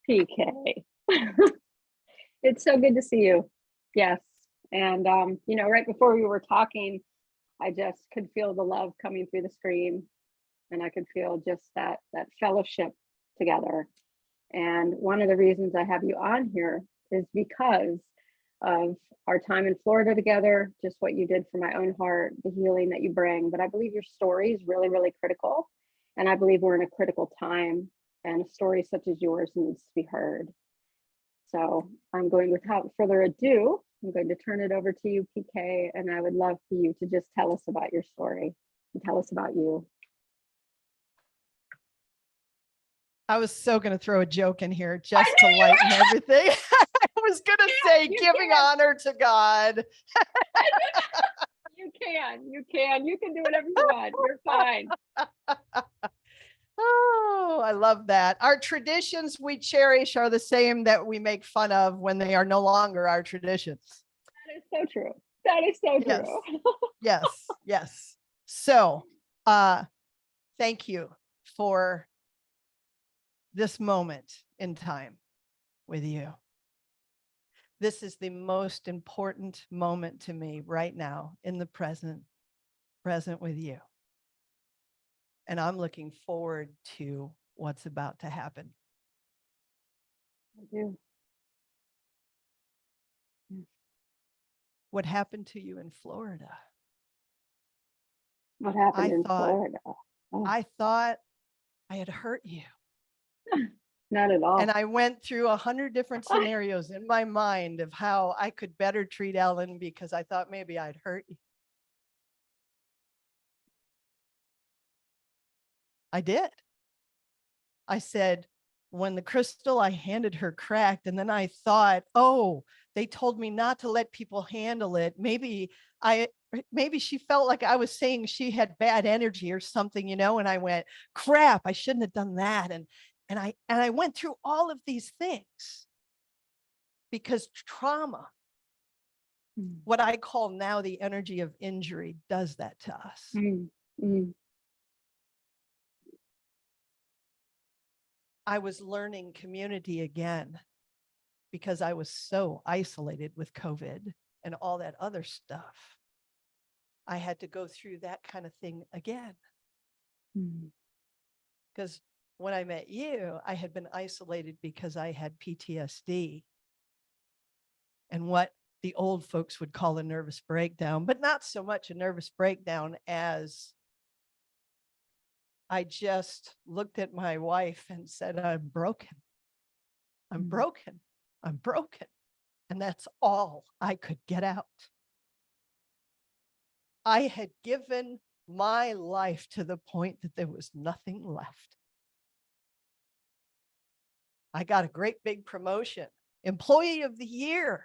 PK. It's so good to see you. Yes. And, right before we were talking, I just could feel the love coming through the screen, and I could feel just that fellowship together. And one of the reasons I have you on here is because of our time in Florida together, just what you did for my own heart, the healing that you bring. But I believe your story is really, really critical. And I believe we're in a critical time, and a story such as yours needs to be heard. So I'm going, without further ado, I'm going to turn it over to you, PK, and I would love for you to just tell us about your story and tell us about you. I was so going to throw a joke in here just to lighten everything. I was going to say giving honor to God. You can do whatever you want. You're fine. Oh, I love that. Our traditions we cherish are the same that we make fun of when they are no longer our traditions. That is so true. That is so true. Yes. So, thank you for this moment in time with you. This is the most important moment to me right now, in the present with you. And I'm looking forward to what's about to happen. I do. What happened to you in Florida? What happened in Florida? Oh. I thought I had hurt you. Not at all. And I went through 100 different scenarios in my mind of how I could better treat Ellen, because I thought maybe I'd hurt you. I did. I said, when the crystal I handed her cracked, and then I thought, oh, they told me not to let people handle it. Maybe she felt like I was saying she had bad energy or something, and I went, crap, I shouldn't have done that. And I went through all of these things because trauma, what I call now the energy of injury, does that to us. I was learning community again because I was so isolated with COVID and all that other stuff. I had to go through that kind of thing again. Because when I met you, I had been isolated because I had PTSD and what the old folks would call a nervous breakdown, but not so much a nervous breakdown as I just looked at my wife and said, I'm broken. I'm broken. I'm broken. And that's all I could get out. I had given my life to the point that there was nothing left. I got a great big promotion, Employee of the Year.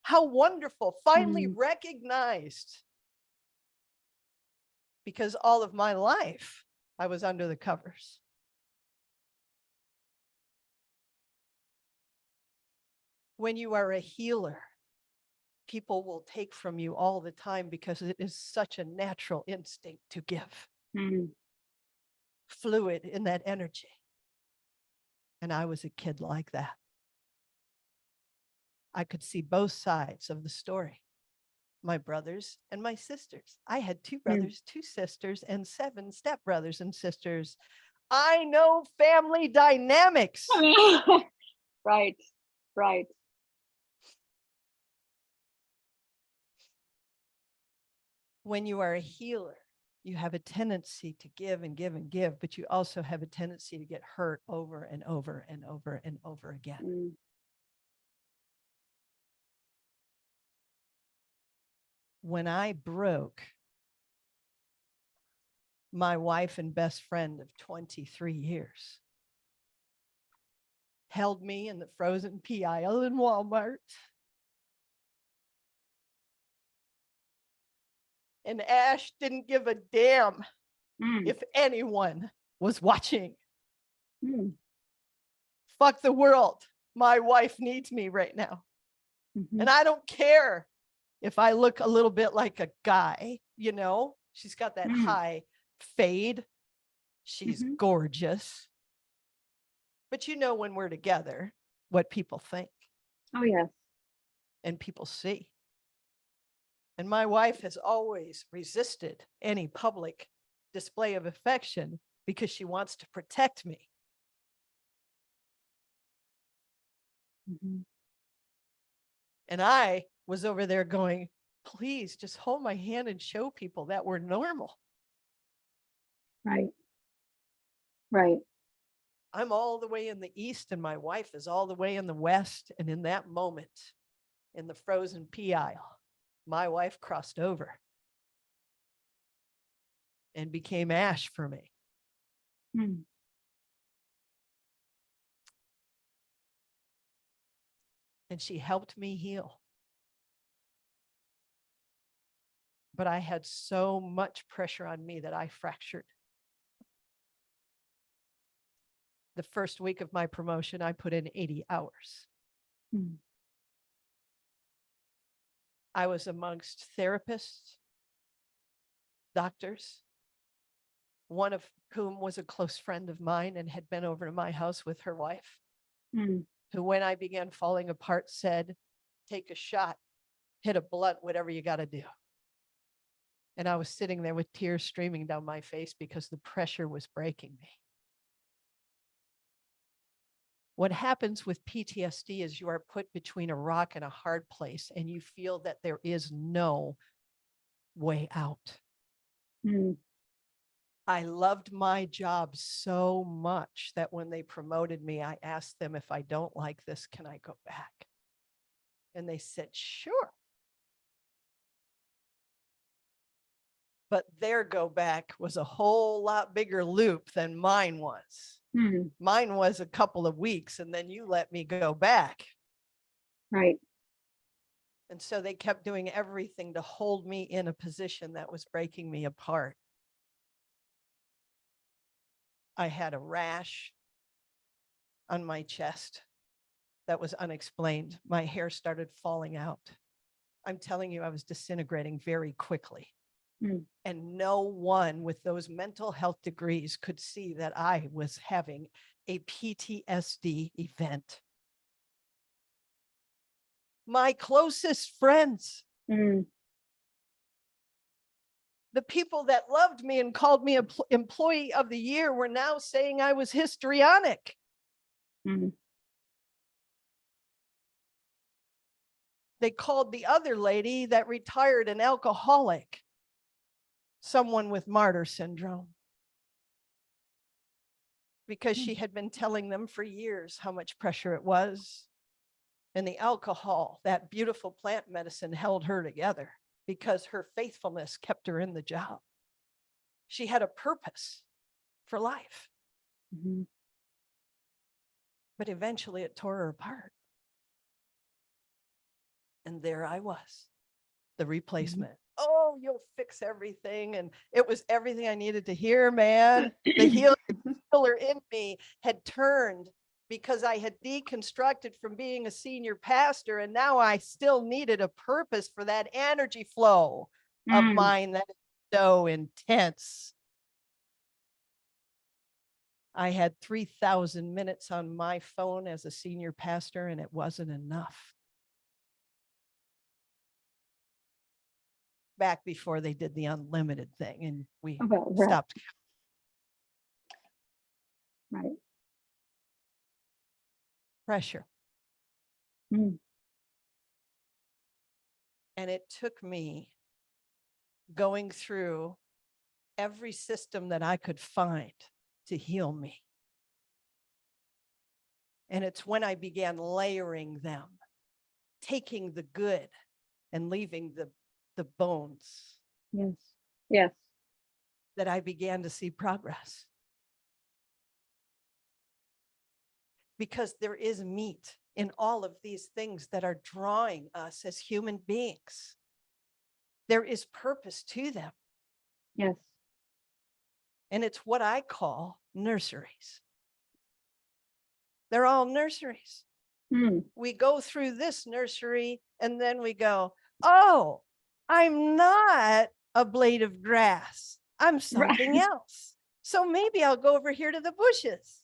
How wonderful, finally recognized. Because all of my life, I was under the covers. When you are a healer, people will take from you all the time because it is such a natural instinct to give. Fluid in that energy. And I was a kid like that. I could see both sides of the story. My brothers and my sisters. I had 2 brothers, 2 sisters, and 7 stepbrothers and sisters. I know family dynamics. Right. When you are a healer, you have a tendency to give and give and give, but you also have a tendency to get hurt over and over and over and over again. When I broke, my wife and best friend of 23 years held me in the frozen pea aisle in Walmart. And Ash didn't give a damn if anyone was watching. Fuck the world. My wife needs me right now. And I don't care if I look a little bit like a guy, she's got that high fade. She's gorgeous. But when we're together, what people think Oh, yes. and people see. And my wife has always resisted any public display of affection because she wants to protect me. Mhm. And I was over there going, please just hold my hand and show people that we're normal. Right. Right. I'm all the way in the East and my wife is all the way in the West. And in that moment, in the frozen pea aisle, my wife crossed over and became ash for me. Mm. And she helped me heal. But I had so much pressure on me that I fractured. The first week of my promotion, I put in 80 hours. Mm. I was amongst therapists, doctors, one of whom was a close friend of mine and had been over to my house with her wife, Mm. who, when I began falling apart, said, take a shot, hit a blunt, whatever you got to do. And I was sitting there with tears streaming down my face because the pressure was breaking me. What happens with PTSD is you are put between a rock and a hard place, and you feel that there is no way out. Mm. I loved my job so much that when they promoted me, I asked them, if I don't like this, can I go back? And they said, sure. But their go back was a whole lot bigger loop than mine was. Mm. Mine was a couple of weeks, and then you let me go back. Right. And so they kept doing everything to hold me in a position that was breaking me apart. I had a rash on my chest that was unexplained. My hair started falling out. I'm telling you, I was disintegrating very quickly. Mm. And no one with those mental health degrees could see that I was having a PTSD event. My closest friends, Mm. the people that loved me and called me employee of the year, were now saying I was histrionic. Mm. They called the other lady that retired an alcoholic, someone with martyr syndrome, because she had been telling them for years how much pressure it was. And the alcohol, that beautiful plant medicine, held her together because her faithfulness kept her in the job. She had a purpose for life. Mm-hmm. But eventually it tore her apart. And there I was, the replacement. Mm-hmm. Oh, you'll fix everything. And it was everything I needed to hear, man. The healer in me had turned because I had deconstructed from being a senior pastor. And now I still needed a purpose for that energy flow of mine that is so intense. I had 3,000 minutes on my phone as a senior pastor, and it wasn't enough. Back before they did the unlimited thing and we stopped. Right. Pressure. Mm. And it took me going through every system that I could find to heal me. And it's when I began layering them, taking the good and leaving the bones. Yes. Yes. That I began to see progress. Because there is meat in all of these things that are drawing us as human beings. There is purpose to them. Yes. And it's what I call nurseries. They're all nurseries. Mm. We go through this nursery and then we go, oh, I'm not a blade of grass. I'm something else. So maybe I'll go over here to the bushes.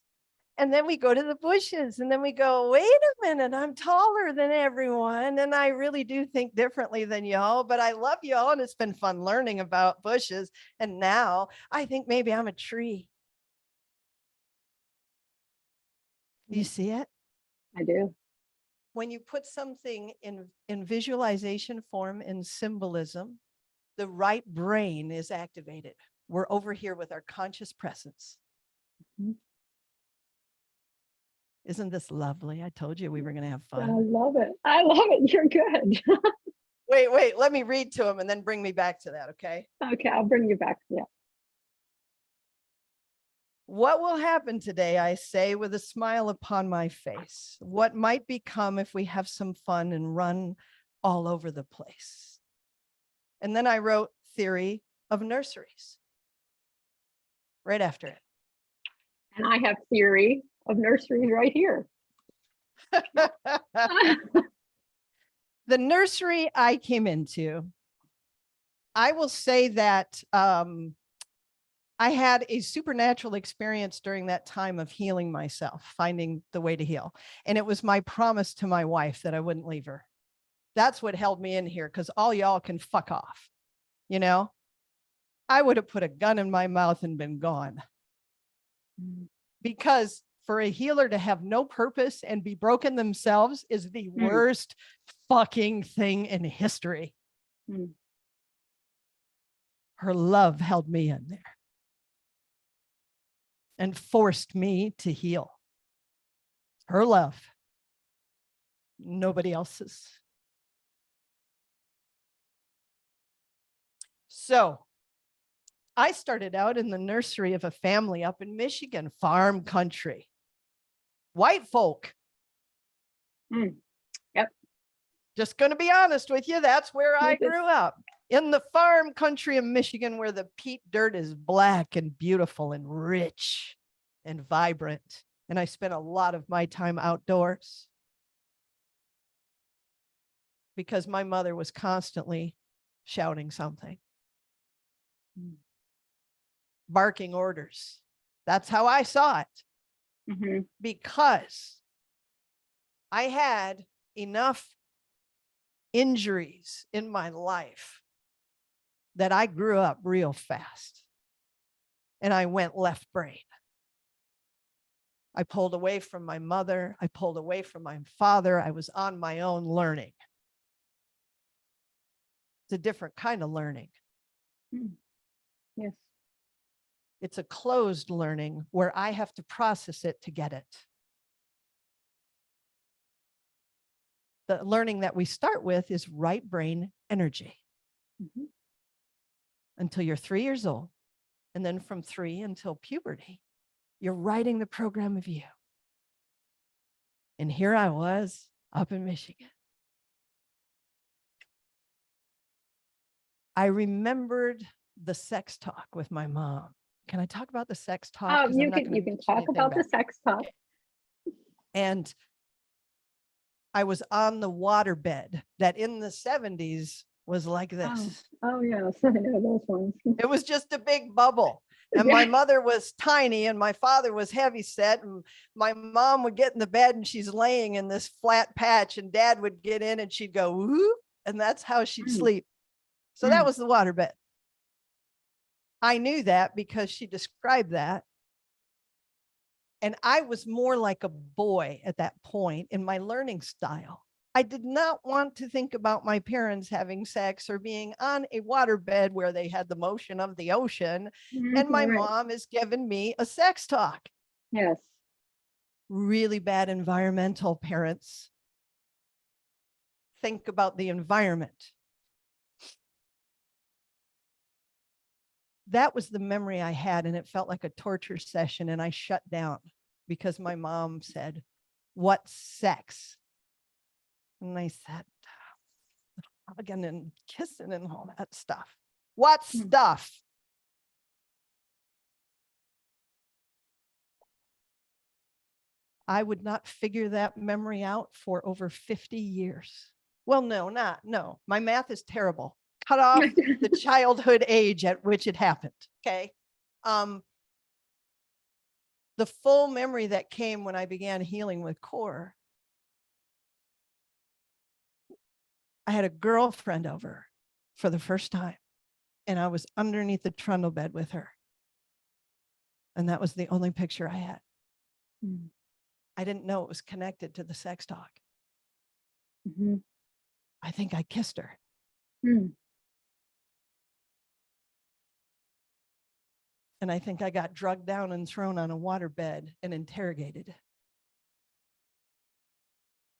And then we go to the bushes and then we go, wait a minute, I'm taller than everyone. And I really do think differently than y'all, but I love y'all. And it's been fun learning about bushes. And now I think maybe I'm a tree. Do you see it? I do. When you put something in visualization form, in symbolism, the right brain is activated. We're over here with our conscious presence. Mhm. Isn't this lovely? I told you we were going to have I fun. love it. I love it. You're good. Wait, let me read to him and then bring me back to that, okay? Okay, I'll bring you back. Yeah. What will happen today, I say, with a smile upon my face? What might become if we have some fun and run all over the place? And then I wrote Theory of Nurseries right after it. And I have theory of nurseries right here. The nursery I came into, I will say that I had a supernatural experience during that time of healing myself, finding the way to heal. And it was my promise to my wife that I wouldn't leave her. That's what held me in here, because all y'all can fuck off. You know, I would have put a gun in my mouth and been gone. Because for a healer to have no purpose and be broken themselves is the worst fucking thing in history. Her love held me in there and forced me to heal. Her love, nobody else's. So I started out in the nursery of a family up in Michigan, farm country, white folk. Yep. Just going to be honest with you. That's where I grew up, in the farm country of Michigan, where the peat dirt is black and beautiful and rich and vibrant. And I spent a lot of my time outdoors because my mother was constantly shouting something, barking orders. That's how I saw it. Because I had enough injuries in my life that I grew up real fast and I went left brain. I pulled away from my mother. I pulled away from my father. I was on my own learning. It's a different kind of learning. Yes. It's a closed learning where I have to process it to get it. The learning that we start with is right brain energy until you're 3 years old. And then from 3 until puberty, you're writing the program of you. And here I was up in Michigan. I remembered the sex talk with my mom. Can I talk about the sex talk? You can talk about the sex talk. And I was on the waterbed that in the 70s was like this. Oh yes, I know those ones. It was just a big bubble. And my mother was tiny and my father was heavy set. And my mom would get in the bed and she's laying in this flat patch and dad would get in and she'd go, whoop, and that's how she'd sleep. So that was the waterbed. I knew that because she described that. And I was more like a boy at that point in my learning style. I did not want to think about my parents having sex or being on a waterbed where they had the motion of the ocean. And my mom is giving me a sex talk. Yes. Really bad environmental parents. Think about the environment. That was the memory I had, and it felt like a torture session, and I shut down because my mom said, "What's sex?" And I said, hugging and kissing and all that stuff. What stuff? I would not figure that memory out for over 50 years. Well, no. My math is terrible. Cut off the childhood age at which it happened. Okay. The full memory that came when I began healing with core. I had a girlfriend over for the first time, and I was underneath the trundle bed with her. And that was the only picture I had. Mm. I didn't know it was connected to the sex talk. Mm-hmm. I think I kissed her. Mm. And I think I got drugged down and thrown on a waterbed and interrogated.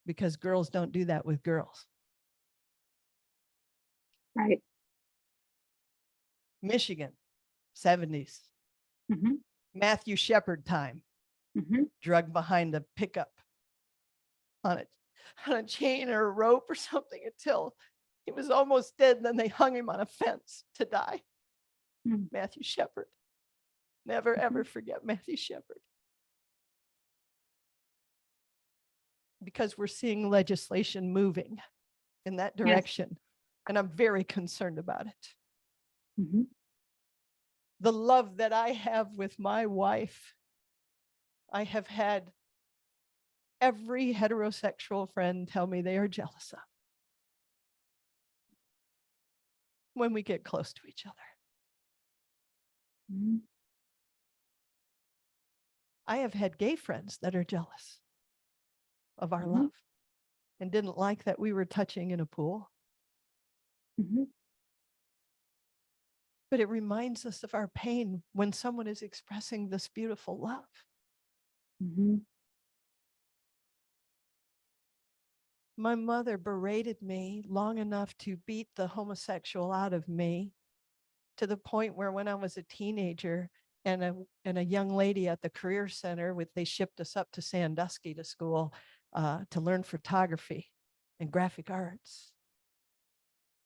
Because girls don't do that with girls. Right. Michigan, 70s. Mm-hmm. Matthew Shepard time. Mm-hmm. Drugged behind a pickup on a chain or a rope or something until he was almost dead. And then they hung him on a fence to die. Mm. Matthew Shepard. Never, ever forget Matthew Shepard. Because we're seeing legislation moving in that direction. Yes. And I'm very concerned about it. Mm-hmm. The love that I have with my wife, I have had every heterosexual friend tell me they are jealous of when we get close to each other. Mm-hmm. I have had gay friends that are jealous of our Mm-hmm. love and didn't like that we were touching in a pool. Mm-hmm. But it reminds us of our pain when someone is expressing this beautiful love. Mm-hmm. My mother berated me long enough to beat the homosexual out of me, to the point where when I was a teenager and a young lady at the career center, they shipped us up to Sandusky to school to learn photography and graphic arts.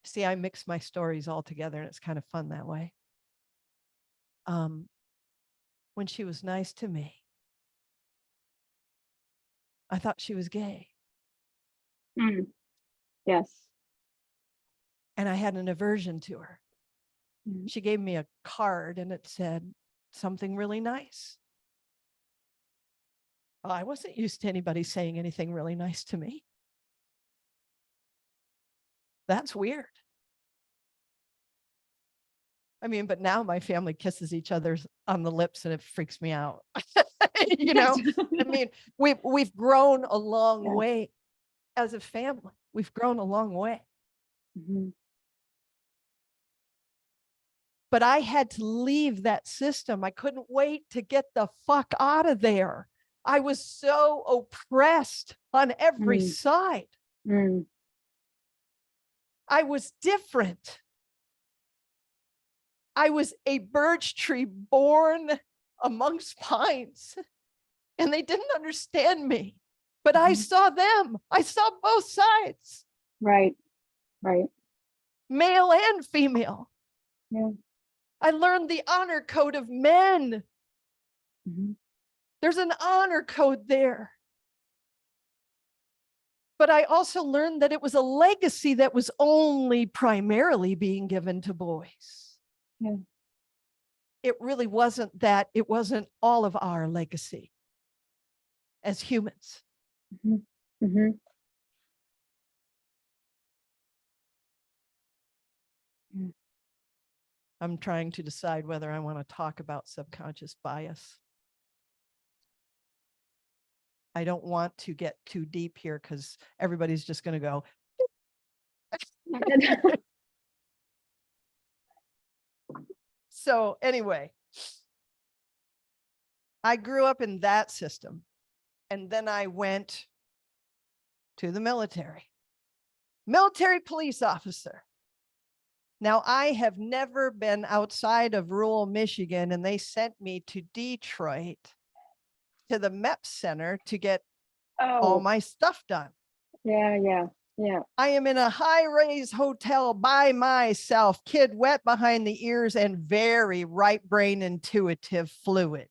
See, I mix my stories all together and it's kind of fun that way. When she was nice to me, I thought she was gay. Mm. Yes. And I had an aversion to her. Mm. She gave me a card and it said something really nice. Well, I wasn't used to anybody saying anything really nice to me. That's weird. I mean, but now my family kisses each other on the lips and it freaks me out. You know, I mean, we've grown a long way as a family. We've grown a long way. Mm-hmm. But I had to leave that system. I couldn't wait to get the fuck out of there. I was so oppressed on every side. Mm. I was different. I was a birch tree born amongst pines, and they didn't understand me, but I saw them. I saw both sides. Right, right. Male and female. Yeah. I learned the honor code of men. Mm-hmm. There's an honor code there. But I also learned that it was a legacy that was only primarily being given to boys. Yeah. It really wasn't that. It wasn't all of our legacy as humans. Mm-hmm. Mm-hmm. I'm trying to decide whether I want to talk about subconscious bias. I don't want to get too deep here because everybody's just going to go. So anyway, I grew up in that system. And then I went to the military police officer. Now, I have never been outside of rural Michigan, and they sent me to Detroit to the MEPS Center to get all my stuff done. Yeah. I am in a high-rise hotel by myself, kid wet behind the ears and very right brain intuitive fluid.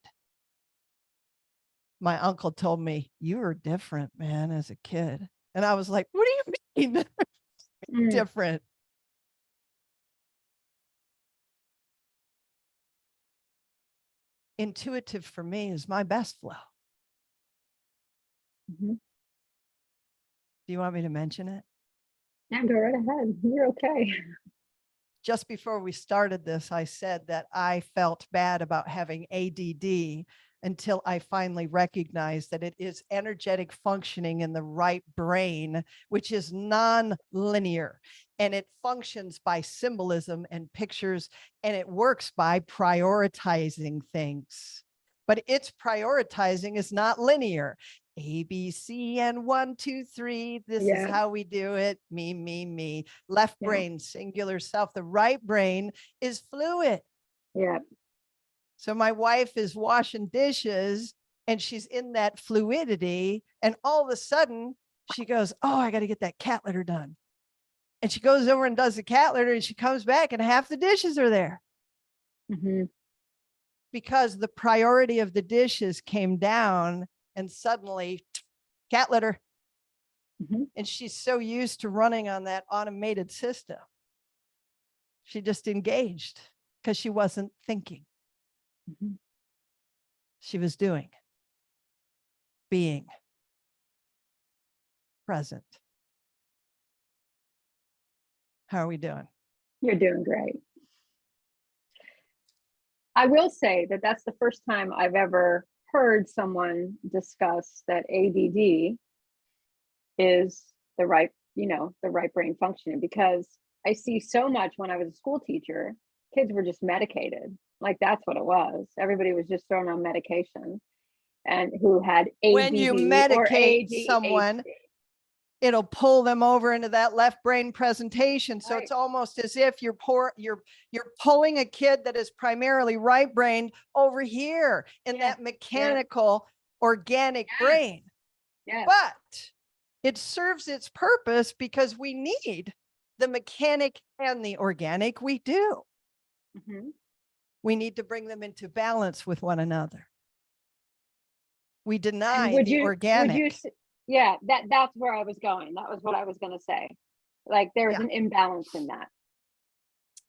My uncle told me, you were different, man, as a kid. And I was like, what do you mean? Different? intuitive for me is my best flow. Mhm. Do you want me to mention it? Yeah, go right ahead. You're okay. Just before we started this, I said that I felt bad about having ADD until I finally recognized that it is energetic functioning in the right brain, which is non-linear, and it functions by symbolism and pictures, and it works by prioritizing things. But its prioritizing is not linear. A, B, C, and 1, 2, 3. This is Yeah. how we do it. Me. Left Yeah. brain, singular self. The right brain is fluid. Yeah. So my wife is washing dishes and she's in that fluidity. And all of a sudden she goes, oh, I got to get that cat litter done. And she goes over and does the cat litter and she comes back and half the dishes are there. Mm-hmm. Because the priority of the dishes came down and suddenly cat litter. Mm-hmm. And she's so used to running on that automated system. She just engaged because she wasn't thinking. Mm-hmm. She was doing, being present. How are we doing? You're doing great. I will say that that's the first time I've ever heard someone discuss that ADD is the right, the right brain functioning, because I see so much when I was a school teacher, kids were just medicated. Like that's what it was. Everybody was just thrown on medication and who had When you ADD or medicate ADHD. someone, it'll pull them over into that left brain presentation. So Right. it's almost as if you're pulling a kid that is primarily right brained over here in Yeah. that mechanical, organic Yes. brain. Yes. But it serves its purpose because we need the mechanic and the organic. We do. Mm-hmm. We need to bring them into balance with one another. We And deny would the you organic. yeah, that's where I was going. That was what I was going to say. Like there's Yeah. an imbalance in that.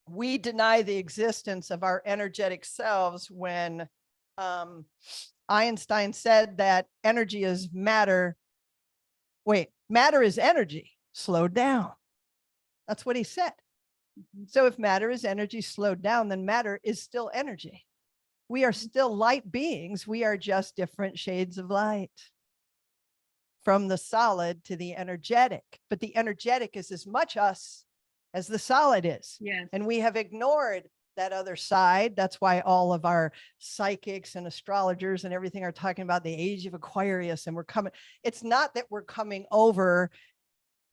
We deny the existence of our energetic selves when Einstein said that energy is matter. Wait, matter is energy slowed down. That's what he said. Mm-hmm. So if matter is energy slowed down, then matter is still energy. We are still light beings. We are just different shades of light from the solid to the energetic. But the energetic is as much us as the solid is. Yes. And we have ignored that other side. That's why all of our psychics and astrologers and everything are talking about the age of Aquarius. And we're coming. It's not that we're coming over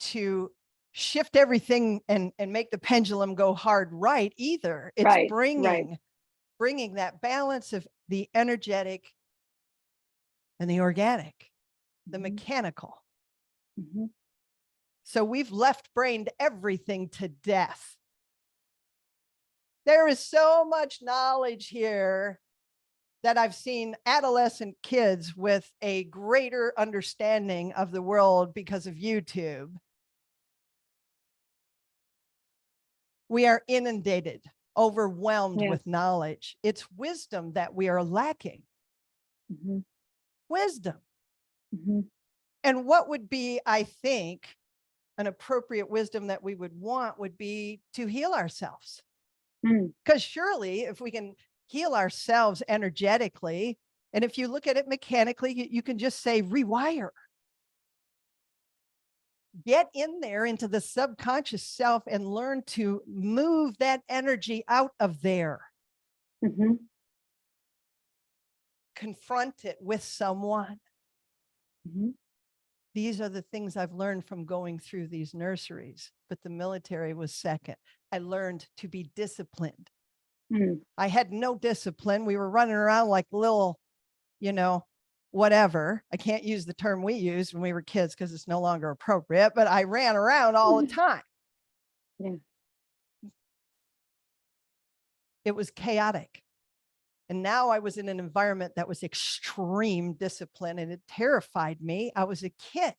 to shift everything and make the pendulum go hard right either. It's Right. bringing that balance of the energetic and the organic, the mechanical. Mm-hmm. So we've left brained everything to death. There is so much knowledge here that I've seen adolescent kids with a greater understanding of the world because of YouTube. We are inundated, overwhelmed with knowledge. It's wisdom that we are lacking. Mm-hmm. Wisdom. Mm-hmm. And what would be, I think, an appropriate wisdom that we would want would be to heal ourselves. Because surely if we can heal ourselves energetically, and if you look at it mechanically, you can just say rewire. Get in there into the subconscious self and learn to move that energy out of there. Mm-hmm. Confront it with someone. Mm-hmm. These are the things I've learned from going through these nurseries, but the military was second. I learned to be disciplined. I had no discipline. We were running around like little, whatever. I can't use the term we used when we were kids because it's no longer appropriate, but I ran around all the time. Yeah. It was chaotic. And now I was in an environment that was extreme discipline and it terrified me. I was a kid.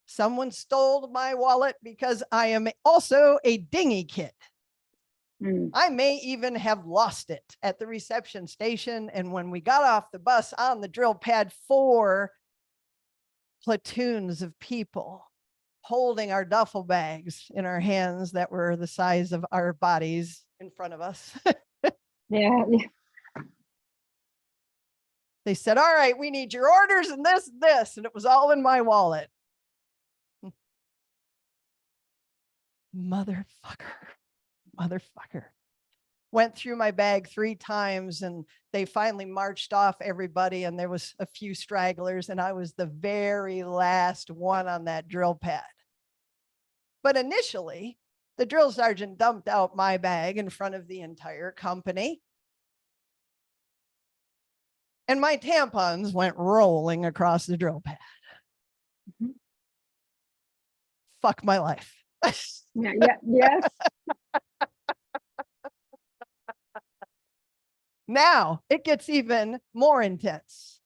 Someone stole my wallet because I am also a dingy kid. Mm. I may even have lost it at the reception station. And when we got off the bus on the drill pad, 4 platoons of people holding our duffel bags in our hands that were the size of our bodies in front of us. Yeah. Yeah. They said, all right, we need your orders and this. And it was all in my wallet. Motherfucker. Went through my bag 3 times and they finally marched off everybody. And there was a few stragglers and I was the very last one on that drill pad. But initially, the drill sergeant dumped out my bag in front of the entire company. And my tampons went rolling across the drill pad. Mhm. Fuck my life. Yeah. Yeah. Yes. Now it gets even more intense.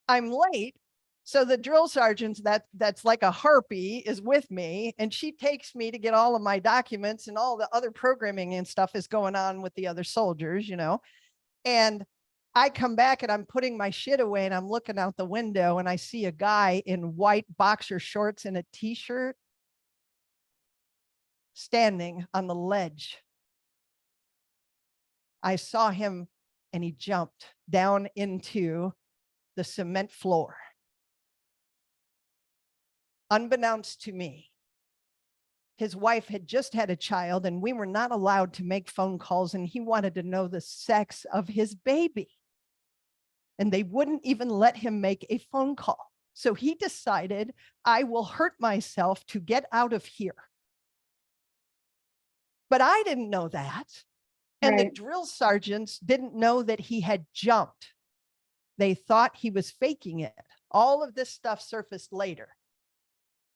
I'm late. So the drill sergeant that's like a harpy is with me and she takes me to get all of my documents and all the other programming and stuff is going on with the other soldiers, you know. And I come back and I'm putting my shit away and I'm looking out the window and I see a guy in white boxer shorts and a t-shirt standing on the ledge. I saw him and he jumped down into the cement floor. Unbeknownst to me, his wife had just had a child and we were not allowed to make phone calls and he wanted to know the sex of his baby. And they wouldn't even let him make a phone call. So he decided, I will hurt myself to get out of here. But I didn't know that. And the Right. drill sergeants didn't know that he had jumped. They thought he was faking it. All of this stuff surfaced later.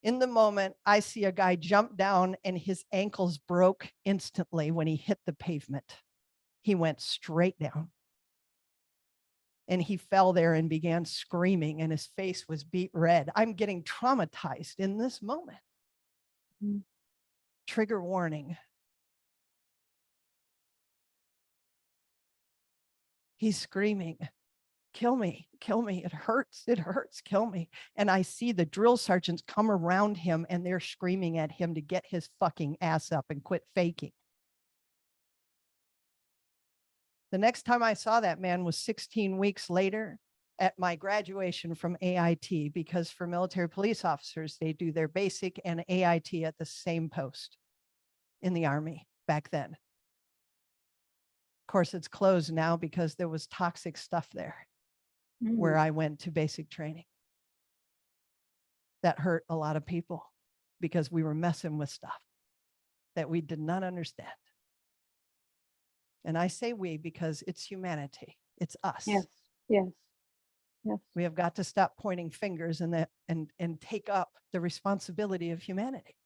In the moment, I see a guy jump down and his ankles broke instantly when he hit the pavement. He went straight down. And he fell there and began screaming and his face was beet red. I'm getting traumatized in this moment. Mhm. Trigger warning. He's screaming, kill me, it hurts, kill me. And I see the drill sergeants come around him and they're screaming at him to get his fucking ass up and quit faking. The next time I saw that man was 16 weeks later at my graduation from AIT, because for military police officers, they do their basic and AIT at the same post in the Army back then. Of course, it's closed now because there was toxic stuff there where I went to basic training. That hurt a lot of people because we were messing with stuff that we did not understand. And I say we because it's humanity. It's us. Yes. Yes. Yes. We have got to stop pointing fingers and take up the responsibility of humanity.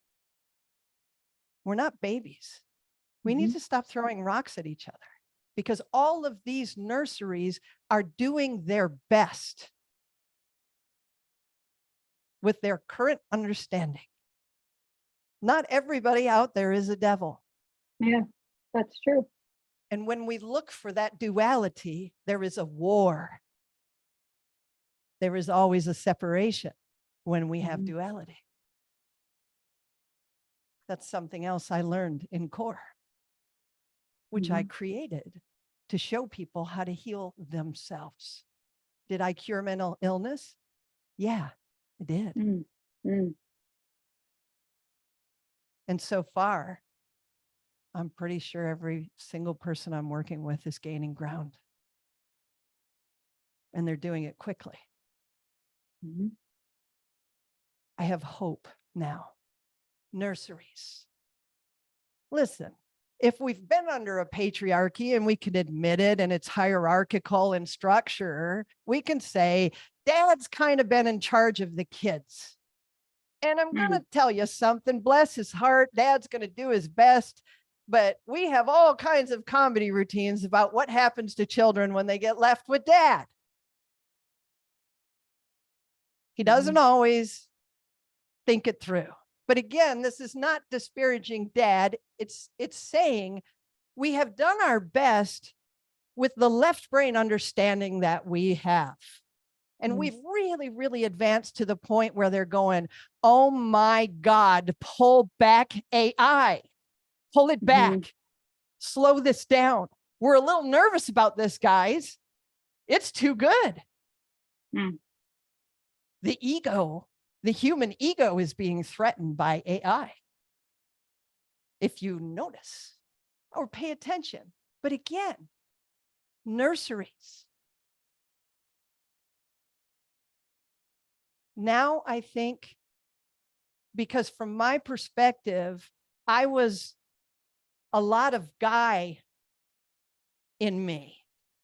We're not babies. We need to stop throwing rocks at each other because all of these nurseries are doing their best with their current understanding. Not everybody out there is a devil. Yeah, that's true. And when we look for that duality, there is a war. There is always a separation when we have duality. That's something else I learned in CORE, which I created to show people how to heal themselves. Did I cure mental illness? Yeah, I did. And so far, I'm pretty sure every single person I'm working with is gaining ground. And they're doing it quickly. I have hope now. Nurseries. Listen, if we've been under a patriarchy and we can admit it and it's hierarchical in structure, we can say, Dad's kind of been in charge of the kids. And I'm going to tell you something, bless his heart, Dad's going to do his best. But we have all kinds of comedy routines about what happens to children when they get left with Dad. He doesn't always think it through. But again, this is not disparaging Dad. It's saying we have done our best with the left brain understanding that we have. And we've really, really advanced to the point where they're going, oh my God, pull back AI, pull it back, slow this down. We're a little nervous about this, guys. It's too good. The ego, the human ego is being threatened by AI. If you notice or pay attention. But again, nurseries. Now I think, because from my perspective, I was a lot of guy in me.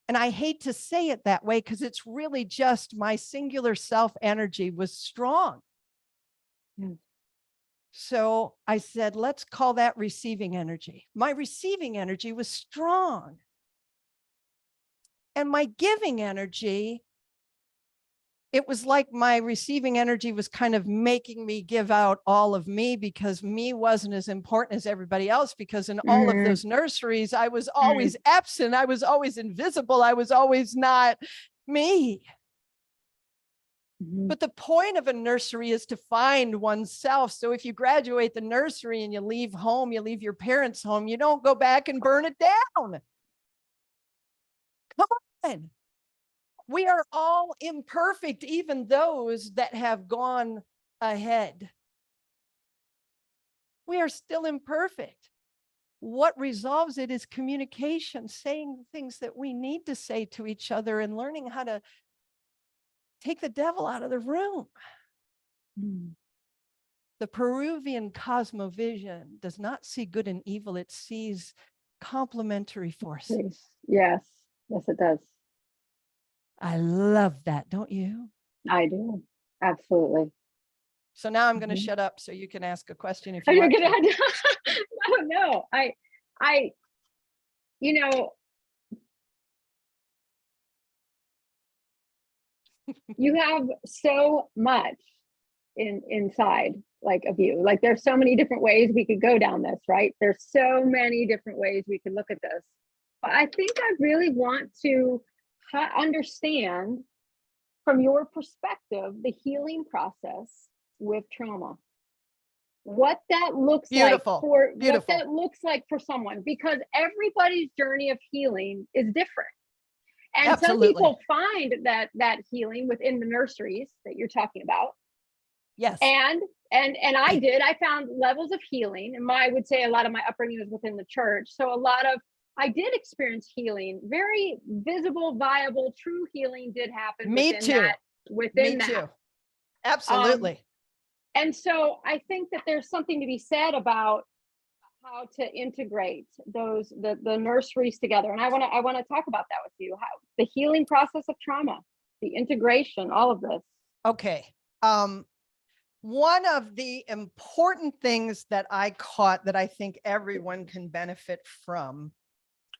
And I hate to say it that way because it's really just my singular self energy was strong. So I said, let's call that receiving energy. My receiving energy was strong. And my giving energy, it was like my receiving energy was kind of making me give out all of me, because me wasn't as important as everybody else, because in all of those nurseries, I was always absent. I was always invisible. I was always not me. But the point of a nursery is to find oneself. So if you graduate the nursery and you leave home, you leave your parents' home, you don't go back and burn it down. Come on. We are all imperfect, even those that have gone ahead. We are still imperfect. What resolves it is communication, saying things that we need to say to each other and learning how to take the devil out of the room. The Peruvian cosmovision does not see good and evil. It sees complementary forces. Yes, it does. I love that, don't you? I do. Absolutely. So now I'm going to shut up so you can ask a question if Are you you want gonna? to. No. You know, you have so much inside, like, of you. Like, there's so many different ways we could go down this, right? There's so many different ways we could look at this. But I think I really want to understand from your perspective the healing process with trauma, what that looks like for what that looks like for someone, because everybody's journey of healing is different. And some people find that healing within the nurseries that you're talking about. Yes. And I found levels of healing, and I would say a lot of my upbringing was within the church. So I did experience healing, very visible, viable, true healing did happen. Me too. Within that. Absolutely. And so I think that there's something to be said about how to integrate the nurseries together. And I want to talk about that with you, how the healing process of trauma, the integration, all of this. Okay. One of the important things that I caught that I think everyone can benefit from,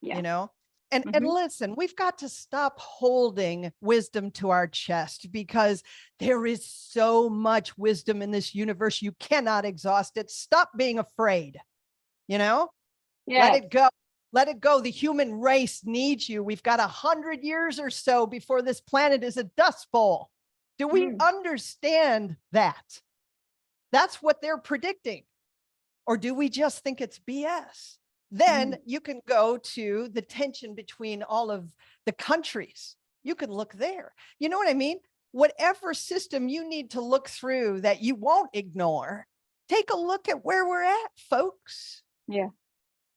you know, and listen, we've got to stop holding wisdom to our chest, because there is so much wisdom in this universe. You cannot exhaust it. Stop being afraid, you know, let it go. Let it go. The human race needs you. We've got 100 years or so before this planet is a dust bowl. Do we understand that? That's what they're predicting. Or do we just think it's BS? Then you can go to the tension between all of the countries. You can look there. You know what I mean? Whatever system you need to look through that you won't ignore, take a look at where we're at, folks.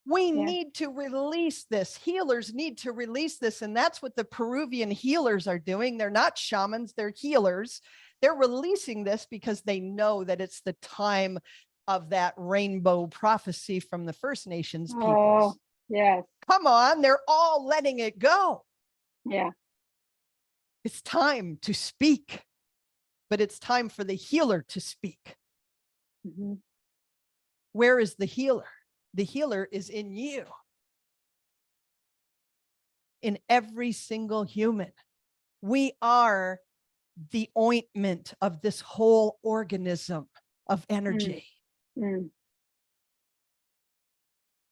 We need to release this. Healers need to release this. And that's what the Peruvian healers are doing. They're not shamans, they're healers. They're releasing this because they know that it's the time of that rainbow prophecy from the First Nations peoples. Come on, they're all letting it go. It's time to speak, but it's time for the healer to speak. Where is the healer? The healer is in you, in every single human. We are the ointment of this whole organism of energy. Mm.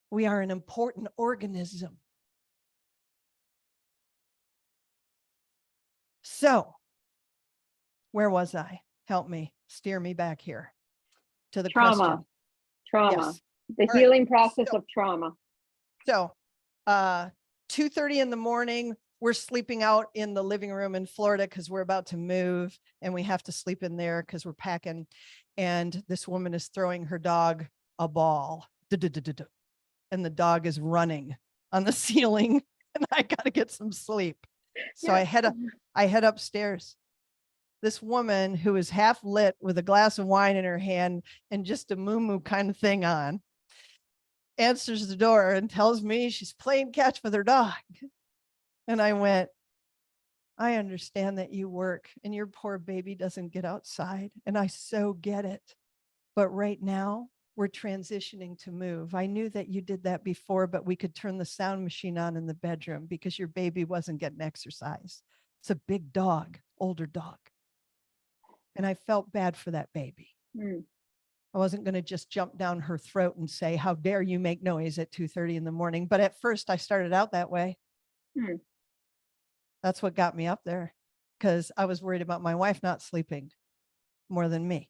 We are an important organism. So, where was I? Help me, steer me back here to the Trauma. question. Trauma. Yes. The All right. healing process of trauma. So, 2:30 in the morning, we're sleeping out in the living room in Florida because we're about to move and we have to sleep in there because we're packing. And this woman is throwing her dog a ball. And the dog is running on the ceiling and I got to get some sleep. So Yes. I head upstairs. This woman who is half lit with a glass of wine in her hand and just a moo kind of thing on answers the door and tells me she's playing catch with her dog. And I went, I understand that you work and your poor baby doesn't get outside. And I so get it. But right now we're transitioning to move. I knew that you did that before, but we could turn the sound machine on in the bedroom because your baby wasn't getting exercise. It's a big dog, older dog. And I felt bad for that baby. Mm. I wasn't going to just jump down her throat and say, how dare you make noise at 2:30 in the morning. But at first I started out that way. Mm. That's what got me up there because I was worried about my wife not sleeping more than me.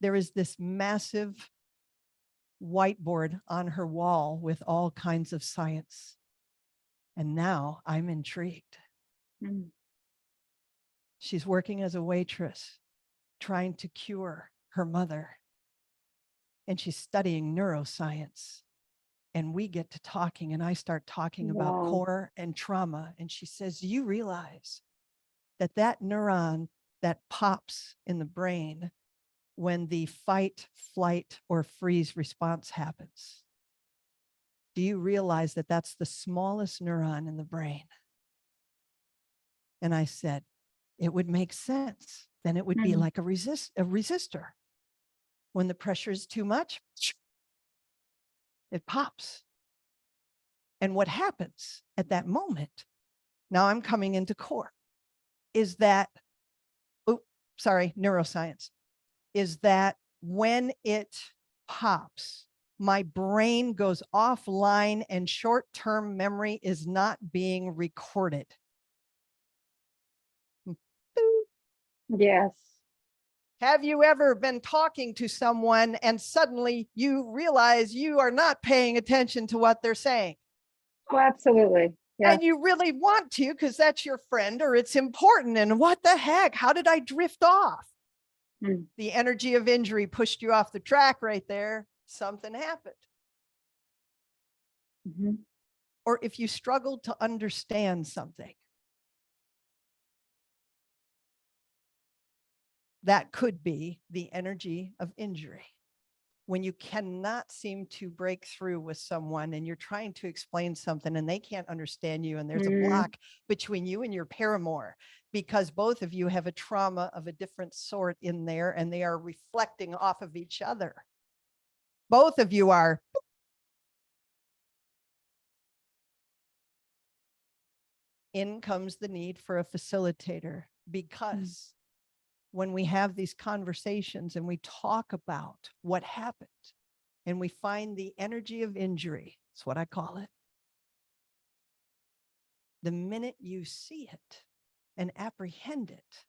There is this massive whiteboard on her wall with all kinds of science. And now I'm intrigued. Mm. She's working as a waitress, trying to cure her mother. And she's studying neuroscience. And we get to talking and I start talking about Wow. core and trauma. And she says, do you realize that that neuron that pops in the brain when the fight, flight, or freeze response happens, do you realize that that's the smallest neuron in the brain? And I said, it would make sense. Then it would be like a resistor. When the pressure is too much, it pops. And what happens at that moment, now I'm coming into core, is that, neuroscience, is that when it pops, my brain goes offline and short-term memory is not being recorded. Yes. Have you ever been talking to someone and suddenly you realize you are not paying attention to what they're saying? Oh, absolutely. Yeah. And you really want to because that's your friend or it's important. And what the heck? How did I drift off? Mm. The energy of injury pushed you off the track right there. Something happened. Mm-hmm. Or if you struggled to understand something, that could be the energy of injury. When you cannot seem to break through with someone and you're trying to explain something and they can't understand you and there's a block between you and your paramour because both of you have a trauma of a different sort in there and they are reflecting off of each other. Both of you are. In comes the need for a facilitator because when we have these conversations and we talk about what happened and we find the energy of injury, that's what I call it. The minute you see it and apprehend it,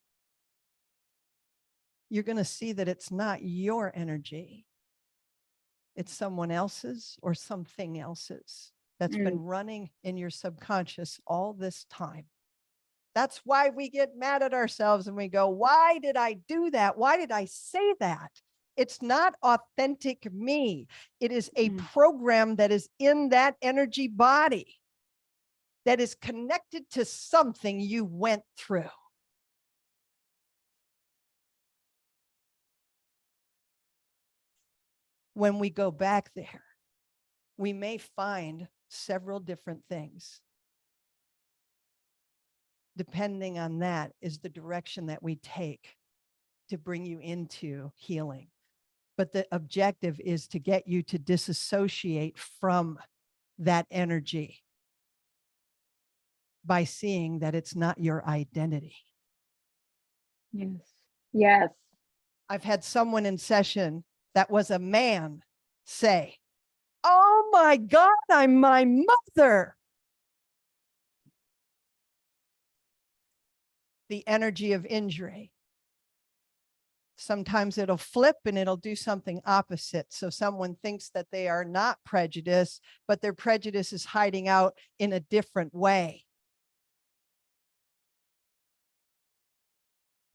you're going to see that it's not your energy. It's someone else's or something else's that's been running in your subconscious all this time. That's why we get mad at ourselves and we go, why did I do that? Why did I say that? It's not authentic me. It is a program that is in that energy body that is connected to something you went through. When we go back there, we may find several different things. Depending on that is the direction that we take to bring you into healing. But the objective is to get you to disassociate from that energy by seeing that it's not your identity. Yes. Yes. I've had someone in session that was a man say, "Oh my God, I'm my mother." The energy of injury. Sometimes it'll flip and it'll do something opposite. So someone thinks that they are not prejudiced, but their prejudice is hiding out in a different way.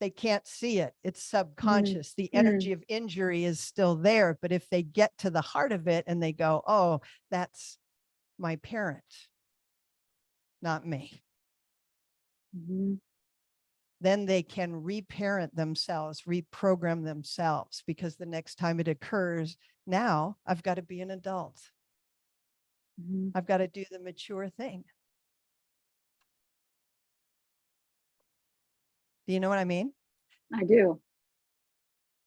They can't see it. It's subconscious. The energy of injury is still there. But if they get to the heart of it and they go, "Oh, that's my parent, not me," then they can reparent themselves, reprogram themselves, because the next time it occurs, now I've got to be an adult. I've got to do the mature thing. Do you know what I mean? I do.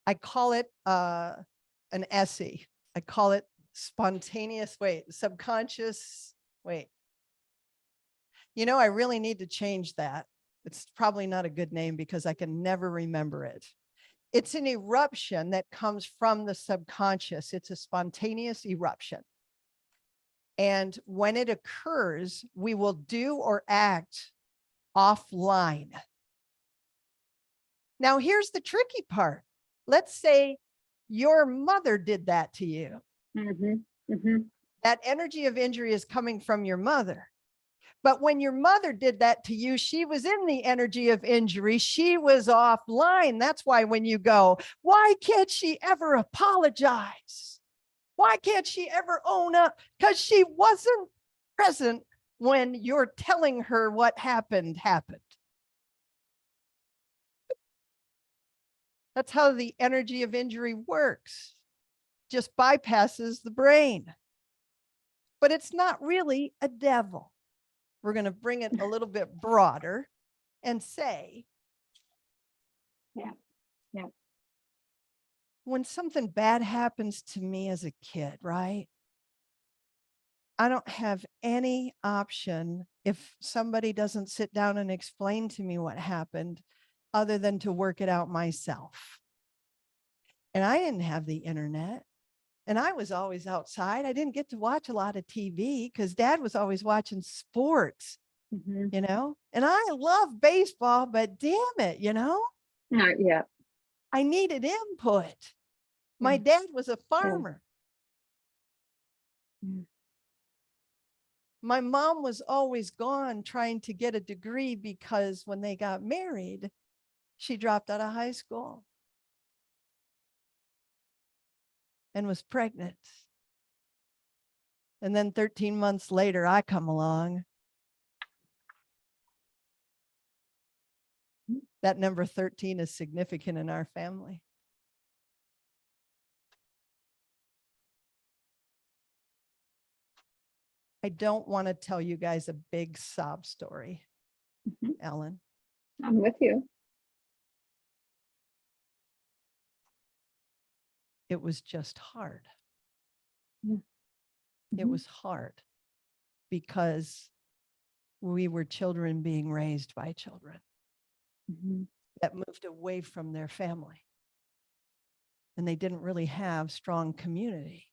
I call it an essay. I call it spontaneous, subconscious, You know, I really need to change that. It's probably not a good name because I can never remember it. It's an eruption that comes from the subconscious. It's a spontaneous eruption. And when it occurs, we will do or act offline. Now, here's the tricky part. Let's say your mother did that to you. That energy of injury is coming from your mother. But when your mother did that to you, she was in the energy of injury. She was offline. That's why when you go, "Why can't she ever apologize? Why can't she ever own up?" Because she wasn't present when you're telling her what happened. That's how the energy of injury works. Just bypasses the brain. But it's not really a devil. We're going to bring it a little bit broader and say, when something bad happens to me as a kid, right? I don't have any option if somebody doesn't sit down and explain to me what happened other than to work it out myself. And I didn't have the internet. And I was always outside. I didn't get to watch a lot of TV because Dad was always watching sports, you know, and I love baseball, but damn it, you know, Not yet. I needed input. My dad was a farmer. My mom was always gone trying to get a degree because when they got married, she dropped out of high school and was pregnant. And then 13 months later, I come along. That number 13 is significant in our family. I don't want to tell you guys a big sob story, Ellen. I'm with you. It was just hard. It was hard because we were children being raised by children that moved away from their family. And they didn't really have strong community.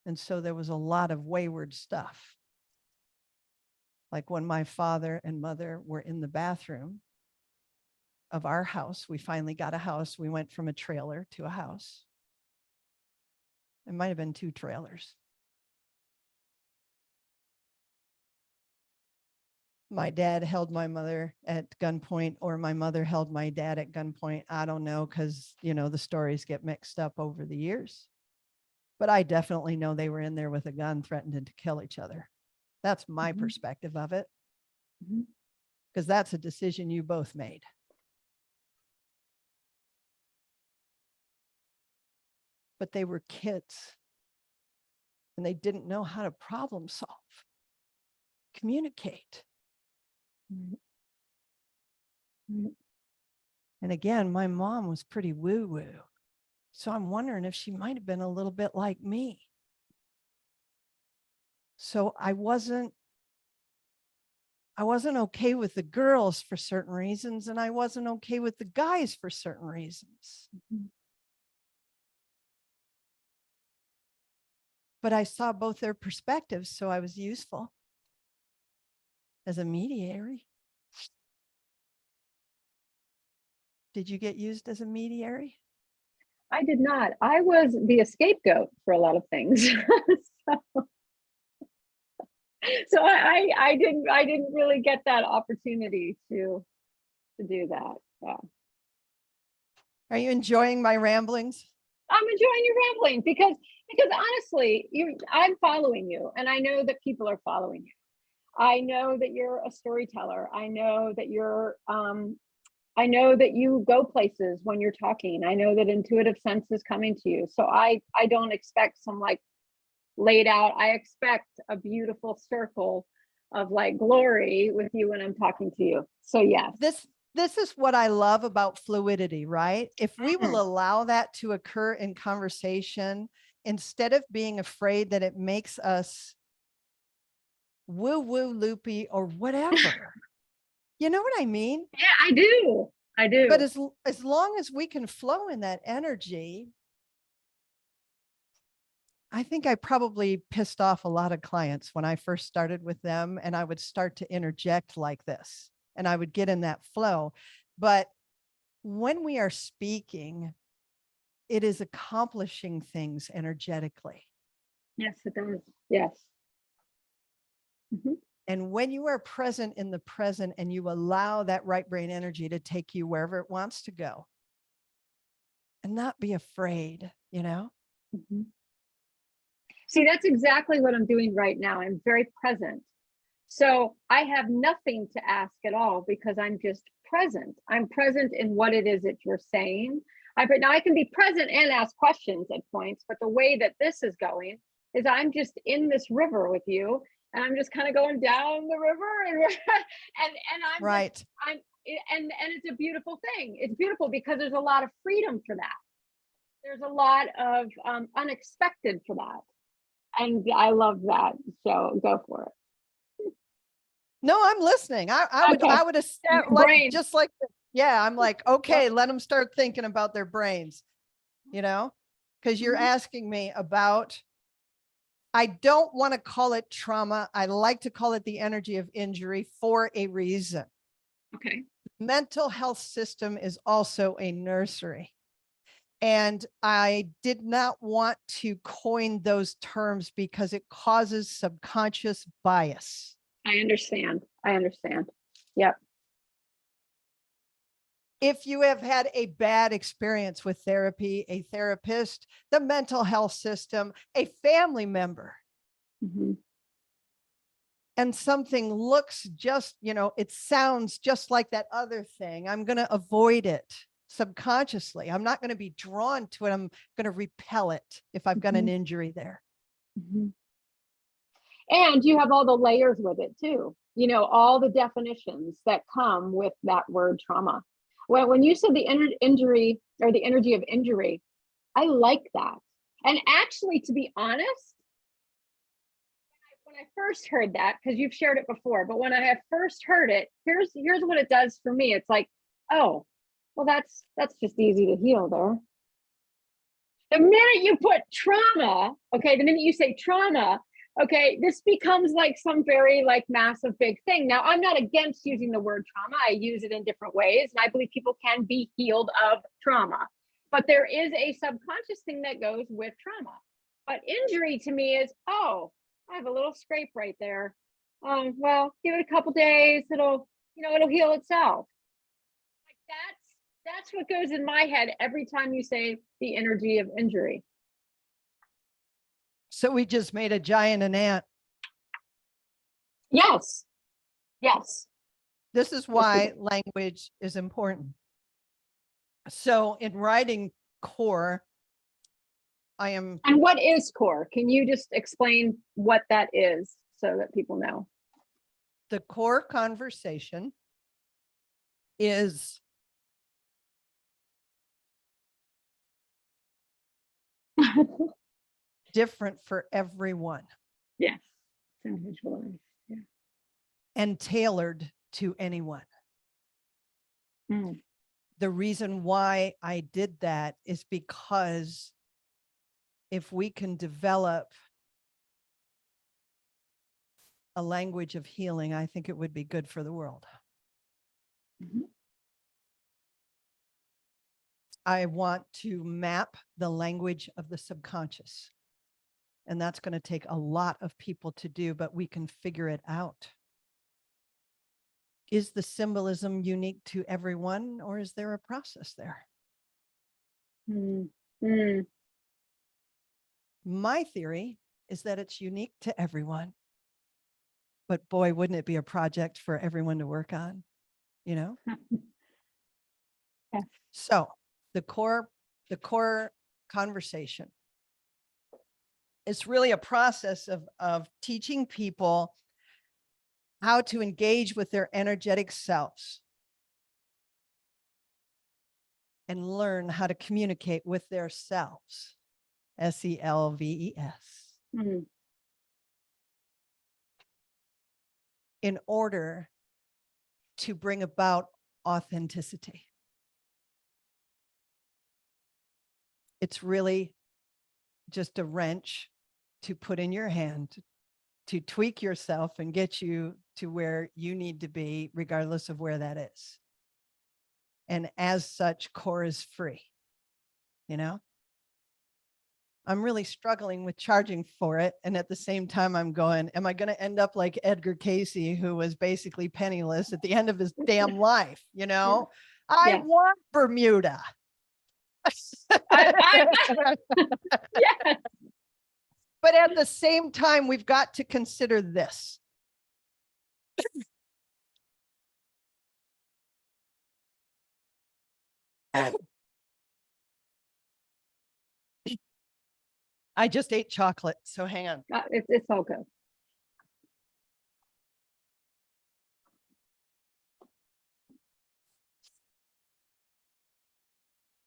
And so there was a lot of wayward stuff. Like when my father and mother were in the bathroom of our house, we finally got a house. We went from a trailer to a house. It might have been 2 trailers. My dad held my mother at gunpoint, or my mother held my dad at gunpoint. I don't know, because, you know, the stories get mixed up over the years. But I definitely know they were in there with a gun threatening to kill each other. That's my perspective of it. Because that's a decision you both made. But they were kids. And they didn't know how to problem solve, communicate. And again, my mom was pretty woo-woo. So I'm wondering if she might have been a little bit like me. So I wasn't okay with the girls for certain reasons, and I wasn't okay with the guys for certain reasons. but I saw both their perspectives, so I was useful as a mediator. Did you get used as a mediator? I did not. I was the scapegoat for a lot of things. So I didn't really get that opportunity to do that. Yeah. Are you enjoying my ramblings? I'm enjoying your rambling because honestly, I'm following you, and I know that people are following you. I know that you're a storyteller. I know that you go places when you're talking. I know that intuitive sense is coming to you. So I don't expect some like laid out. I expect a beautiful circle of like glory with you when I'm talking to you. So yes. This is what I love about fluidity, right? If we will Mhm. allow that to occur in conversation, instead of being afraid that it makes us woo woo loopy or whatever. You know what I mean? Yeah, I do. I But do. as long as we can flow in that energy, I think I probably pissed off a lot of clients when I first started with them, and I would start to interject like this and I would get in that flow. But when we are speaking, it is accomplishing things energetically. Yes, it does. Yes. Mhm. And when you are present in the present and you allow that right brain energy to take you wherever it wants to go and not be afraid, you know? Mhm. See, that's exactly what I'm doing right now. I'm very present. So I have nothing to ask at all because I'm just present. I'm present in what it is that you're saying. Now I can be present and ask questions at points, but the way that this is going is I'm just in this river with you, and I'm just kind of going down the river, and I'm Right. just I'm and it's a beautiful thing. It's beautiful because there's a lot of freedom for that. There's a lot of unexpected for that, and I love that. So go for No, I'm listening. I it. would, Okay, I would have your like, brain. just like, yeah, I'm like, Yep. okay, let them start thinking about their brains, you know, because you're Mhm. asking me about, I don't want to call it trauma. I like to call it the energy of injury for a reason. Okay. Mental health system is also a nursery. And I did not want to coin those terms because it causes subconscious bias. I understand. I understand. Yep. If you have had a bad experience with therapy, a therapist, the mental health system, a family member, Mhm. and something looks just, it sounds just like that other thing, I'm going to avoid it subconsciously. I'm not going to be drawn to it. I'm going to repel it if I've got an Mhm. injury there. Mhm. And you have all the layers with it too. You know, all the definitions that come with that word trauma. When you said the injury or the energy of injury, I like that. And actually, to be honest, when I first heard that, because you've shared it before, but when I have first heard it, here's what it does for me. It's like, oh, well, that's just easy to heal there. The minute you put trauma, okay, the minute you say trauma, okay, this becomes like some very like massive big thing. Now, I'm not against using the word trauma. I use it in different ways, and I believe people can be healed of trauma. But there is a subconscious thing that goes with trauma. But injury to me is, oh, I have a little scrape right there. Well, give it a couple days, it'll heal itself. Like that's what goes in my head every time you say the energy of injury. So we just made a giant an ant. Yes. Yes. This is Yes, we why do. language is important. So in writing core, I am, And what is core? Can you just explain what that is so that people know? the core conversation is different for everyone Yes. It's individualized. Yeah. and tailored to anyone. Mm. The reason why I did that is because if we can develop a language of healing, I think it would be good for the world. Mhm. I want to map the language of the subconscious. And that's going to take a lot of people to do, but we can figure it out. Is the symbolism unique to everyone, or is there a process there? Mm. Mm. My theory is that it's unique to everyone. But boy, wouldn't it be a project for everyone to work on, you know? Yeah. So the core conversation, it's really a process of teaching people how to engage with their energetic selves and learn how to communicate with their selves, selves, Mm. in order to bring about authenticity. It's really just a wrench to put in your hand to tweak yourself and get you to where you need to be, regardless of where that is. And as such, core is free. You know, I'm really struggling with charging for it. And at the same time, I'm going, am I going to end up like Edgar Casey, who was basically penniless at the end of his damn life? You know, I Yes. want Bermuda. I yes. But at the same time, we've got to consider this. I just ate chocolate, so hang on. It's all good.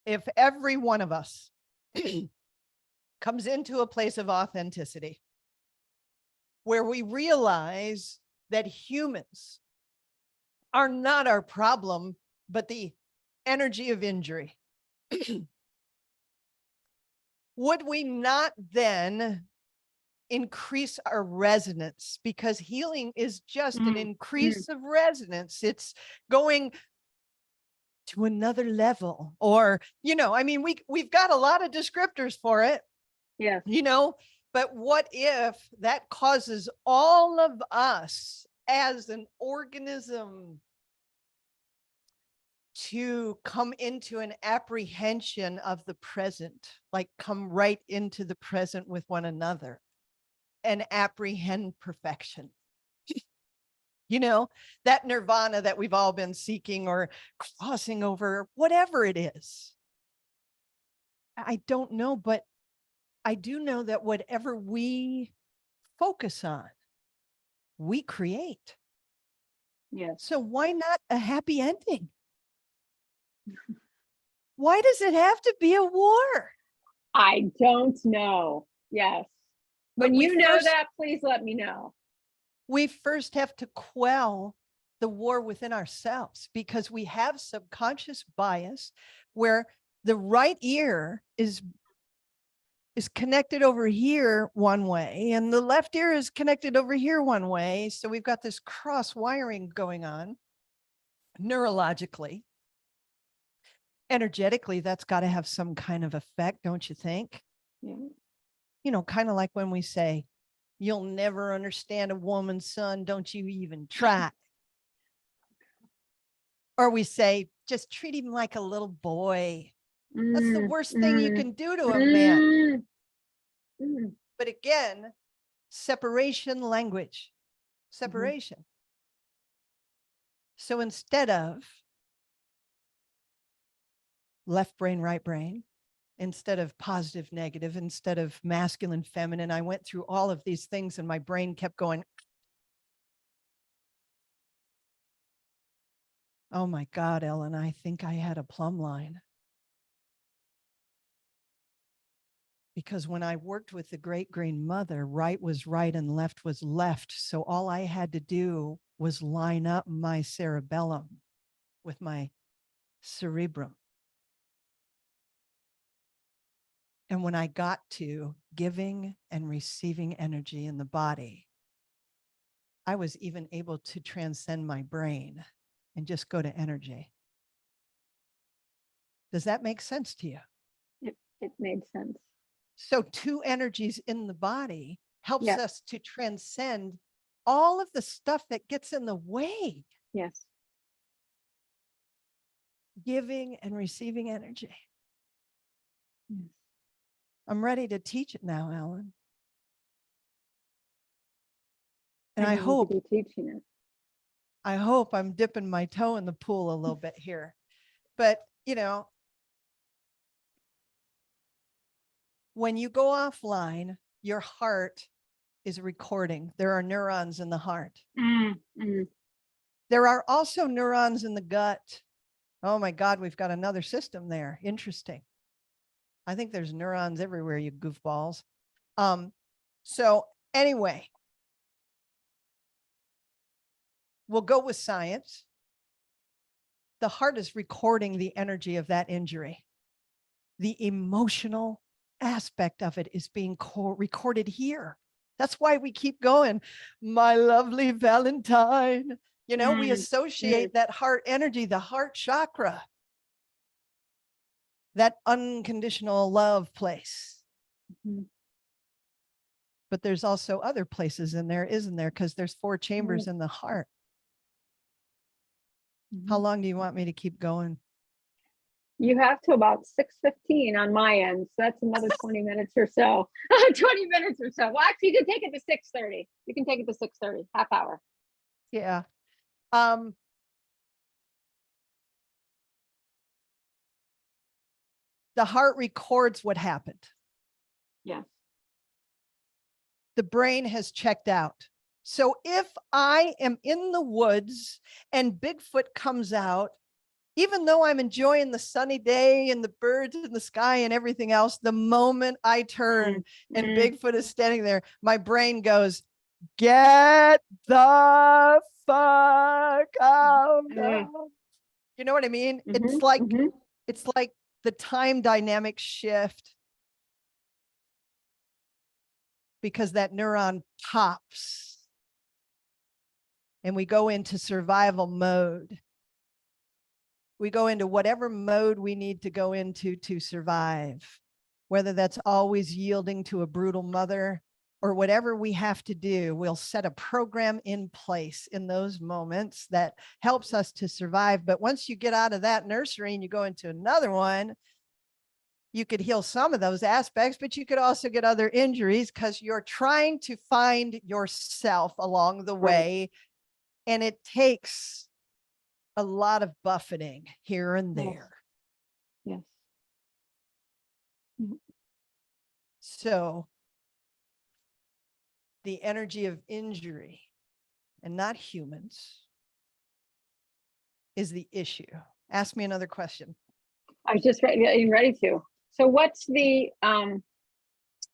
If every one of us comes into a place of authenticity where we realize that humans are not our problem, but the energy of injury, would we not then increase our resonance? Because healing is just an Mm. increase of resonance. It's going to another level, or, you know, I mean, we've got a lot of descriptors for it, Yes. you know, but what if that causes all of us as an organism to come into an apprehension of the present, like come right into the present with one another and apprehend perfection? You know, that nirvana that we've all been seeking or crossing over, whatever it is. I don't know, but I do know that whatever we focus on, we create. Yes. So why not a happy ending? Why does it have to be a war? I don't know. Yes. But When you know that, please let me know. we first have to quell the war within ourselves, because we have subconscious bias where the right ear is connected over here one way and the left ear is connected over here one way. So we've got this cross wiring going on neurologically. Energetically, that's got to have some kind of effect, don't you think? Yeah. You know, kind of like when we say, you'll never understand a woman's son, don't you even try. Or we say, just treat him like a little boy. That's the Mm. worst thing you Mm. can do to a man. Mm. Mm. But again, separation language, Mhm. separation. So instead of left brain, right brain, instead of positive, negative, instead of masculine, feminine, I went through all of these things and my brain kept going, oh my God, Ellen, I think I had a plumb line. Because when I worked with the great green mother, right was right and left was left. So all I had to do was line up my cerebellum with my cerebrum. And when I got to giving and receiving energy in the body, I was even able to transcend my brain and just go to energy. Does that make sense to you? It made sense. So two energies in the body helps Yeah. us to transcend all of the stuff that gets in the way. Yes. Giving and receiving energy. Yes. I'm ready to teach it now, Ellen. And I I need to hope be teaching it. I'm dipping my toe in the pool a little bit here. But, you know, when you go offline, your heart is recording. There are neurons in the heart. There are also neurons in the gut. Oh my God, we've got another system there. Interesting. I think there's neurons everywhere, you goofballs. So anyway, we'll go with science. The heart is recording the energy of that injury. The emotional aspect of it is being recorded here. That's why we keep going. My lovely Valentine. You know, we associate that heart energy, the heart chakra, that unconditional love place. But there's also other places in there, isn't there? Because there's 4 chambers in the heart. How long do you want me to keep going? You have to about 6:15 on my end. So that's another 20 minutes or so. 20 minutes or so. Well, actually, you can take it to 6:30. You can take it to 6:30, half hour. Yeah. The heart records what happened. Yes. The brain has checked out. So if I am in the woods and Bigfoot comes out, even though I'm enjoying the sunny day and the birds in the sky and everything else, the moment I turn and Bigfoot is standing there, my brain goes, get the fuck out. You know what I mean? It's like the time dynamic shift, because that neuron pops and we go into survival mode. We go into whatever mode we need to go into to survive, whether that's always yielding to a brutal mother or whatever we have to do. We'll set a program in place in those moments that helps us to survive. But once you get out of that nursery and you go into another one, you could heal some of those aspects, but you could also get other injuries because you're trying to find yourself along the way. And it takes a lot of buffeting here and there. Yes. So the energy of injury, and not humans, is the issue. Ask me another question. I was just ready to. So what's the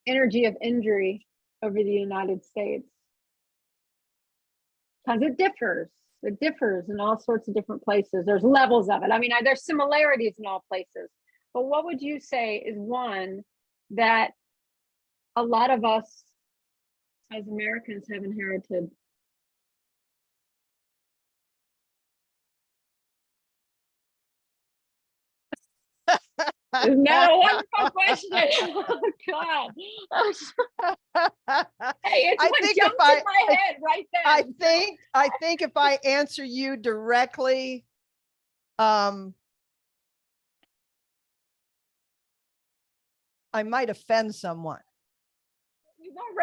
energy of injury over the United States? Because it differs. It differs in all sorts of different places. There's levels of it. I mean, there's similarities in all places. But what would you say is one that a lot of us as Americans have inherited? Isn't that a wonderful question? Oh God. Hey, it's what jumped in my head right then. I think if I answer you directly, I might offend someone.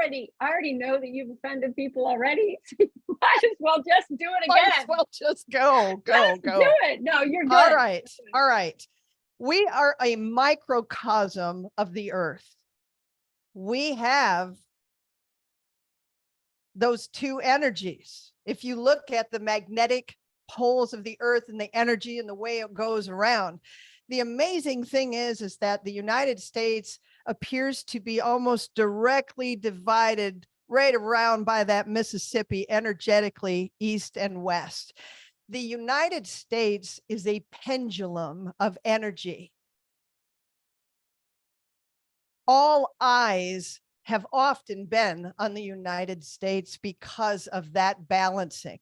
I already know that you've offended people already. So you might as well just do it again. Might as well just go. Do it. No, you're good. All right. We are a microcosm of the earth. We have those 2 energies. If you look at the magnetic poles of the earth and the energy and the way it goes around, the amazing thing is that the United States appears to be almost directly divided right around by that Mississippi energetically, east and west. The United States is a pendulum of energy. All eyes have often been on the United States because of that balancing.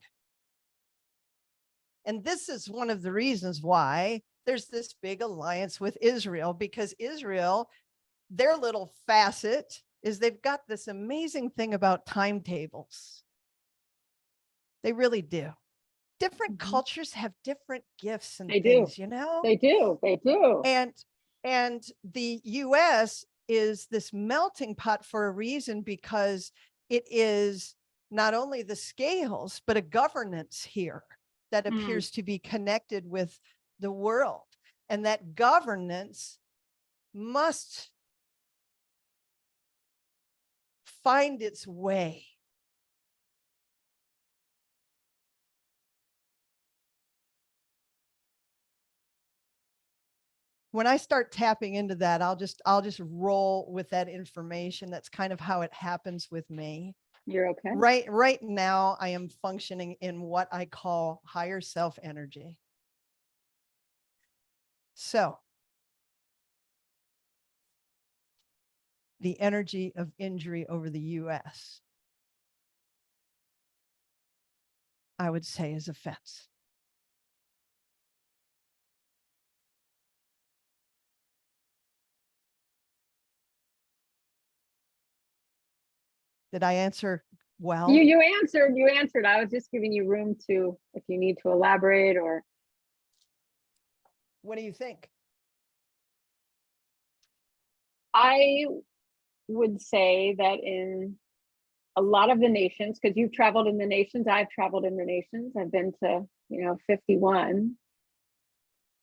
And this is one of the reasons why there's this big alliance with Israel, because Israel, their little facet is they've got this amazing thing about timetables. They really do. Different cultures have different gifts and things, you know? They do. They do. And the US is this melting pot for a reason, because it is not only the scales, but a governance here that appears to be connected with the world. And that governance must find its way. When I start tapping into that, I'll just roll with that information. That's kind of how it happens with me. You're okay. Right now, I am functioning in what I call higher self energy. So the energy of injury over the US, I would say, is offense. Did I answer well? You answered. I was just giving you room to, if you need to elaborate or. What do you think? I would say that in a lot of the nations, because you've traveled in the nations, I've traveled in the nations, I've been to, 51.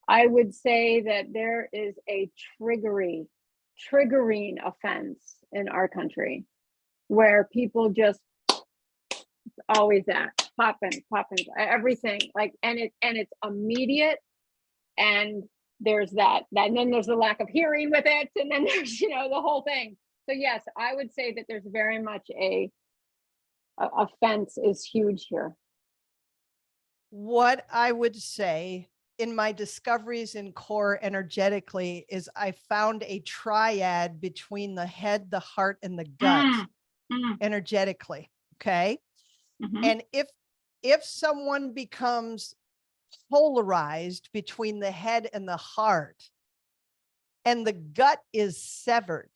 I would say that there is a triggering offense in our country where people just always act, popping, everything like, and it's immediate, and there's that, and then there's the lack of hearing with it, and then there's the whole thing. So yes, I would say that there's very much a offense is huge here. What I would say in my discoveries in core energetically is I found a triad between the head, the heart, and the gut energetically. Okay. And if someone becomes polarized between the head and the heart, and the gut is severed,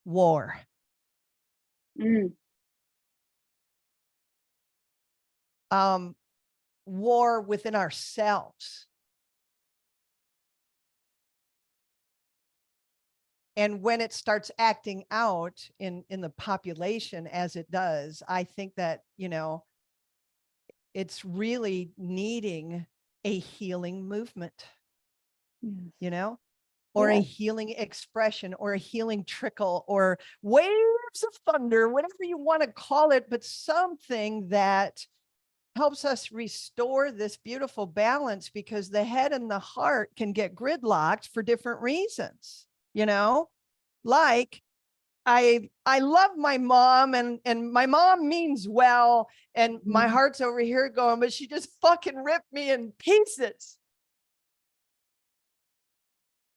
war. War within ourselves. And when it starts acting out in the population as it does, I think that, it's really needing a healing movement, or a healing expression, or a healing trickle, or waves of thunder, whatever you want to call it, but something that helps us restore this beautiful balance, because the head and the heart can get gridlocked for different reasons, like I love my mom, and my mom means well, and my heart's over here going, but she just fucking ripped me in pieces.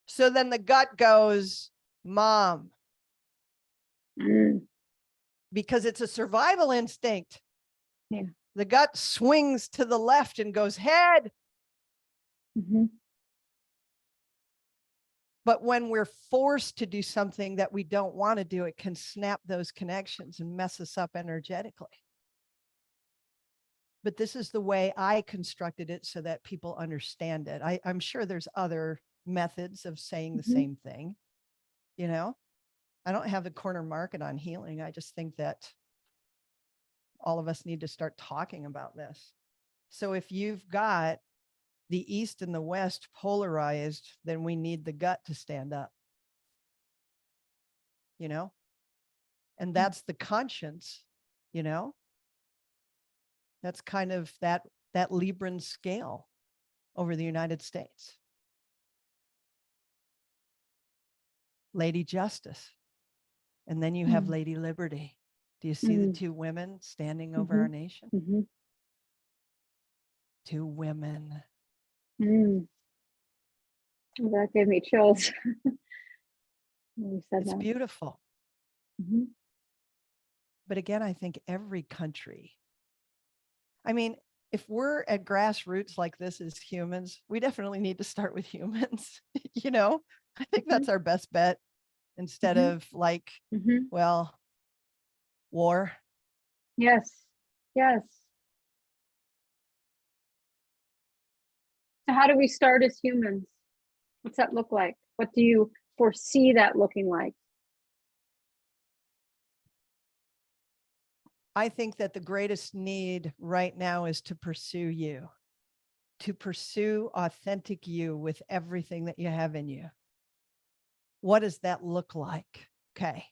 So then the gut goes, mom, because it's a survival instinct. Yeah. The gut swings to the left and goes head. But when we're forced to do something that we don't want to do, it can snap those connections and mess us up energetically. But this is the way I constructed it so that people understand it. I'm sure there's other methods of saying the same thing. I don't have the corner market on healing. I just think that all of us need to start talking about this. So if you've got the East and the West polarized, then we need the gut to stand up, and that's the conscience, that's kind of that Libran scale over the United States. Lady Justice. And then you have Lady Liberty. Do you see the two women standing over our nation? Two women. That gave me chills. You said It's that. beautiful. Mhm. But again, I think every country, I mean, if we're at grassroots like this as humans, we definitely need to start with humans. You know, I think Mhm. that's our best bet instead Mhm. of like, Mhm. well, war. Yes. Yes. So how do we start as humans? What's that look like? What do you foresee that looking like? I think that the greatest need right now is to pursue authentic you with everything that you have in you. What does that look like? Okay.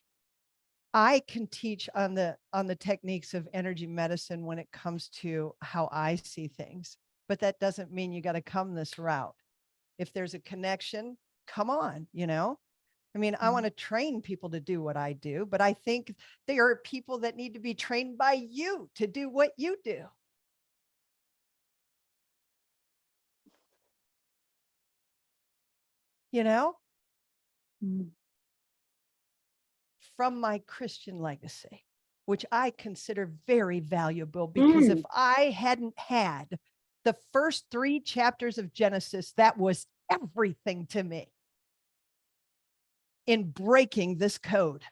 I can teach on the techniques of energy medicine when it comes to how I see things, but that doesn't mean you got to come this route. If there's a connection, come on, you know? I mean, I want to train people to do what I do, but I think there are people that need to be trained by you to do what you do. You know, Mm. from my Christian legacy, which I consider very valuable because if Mm. I hadn't had the first 3 chapters of Genesis, that was everything to me in breaking this code.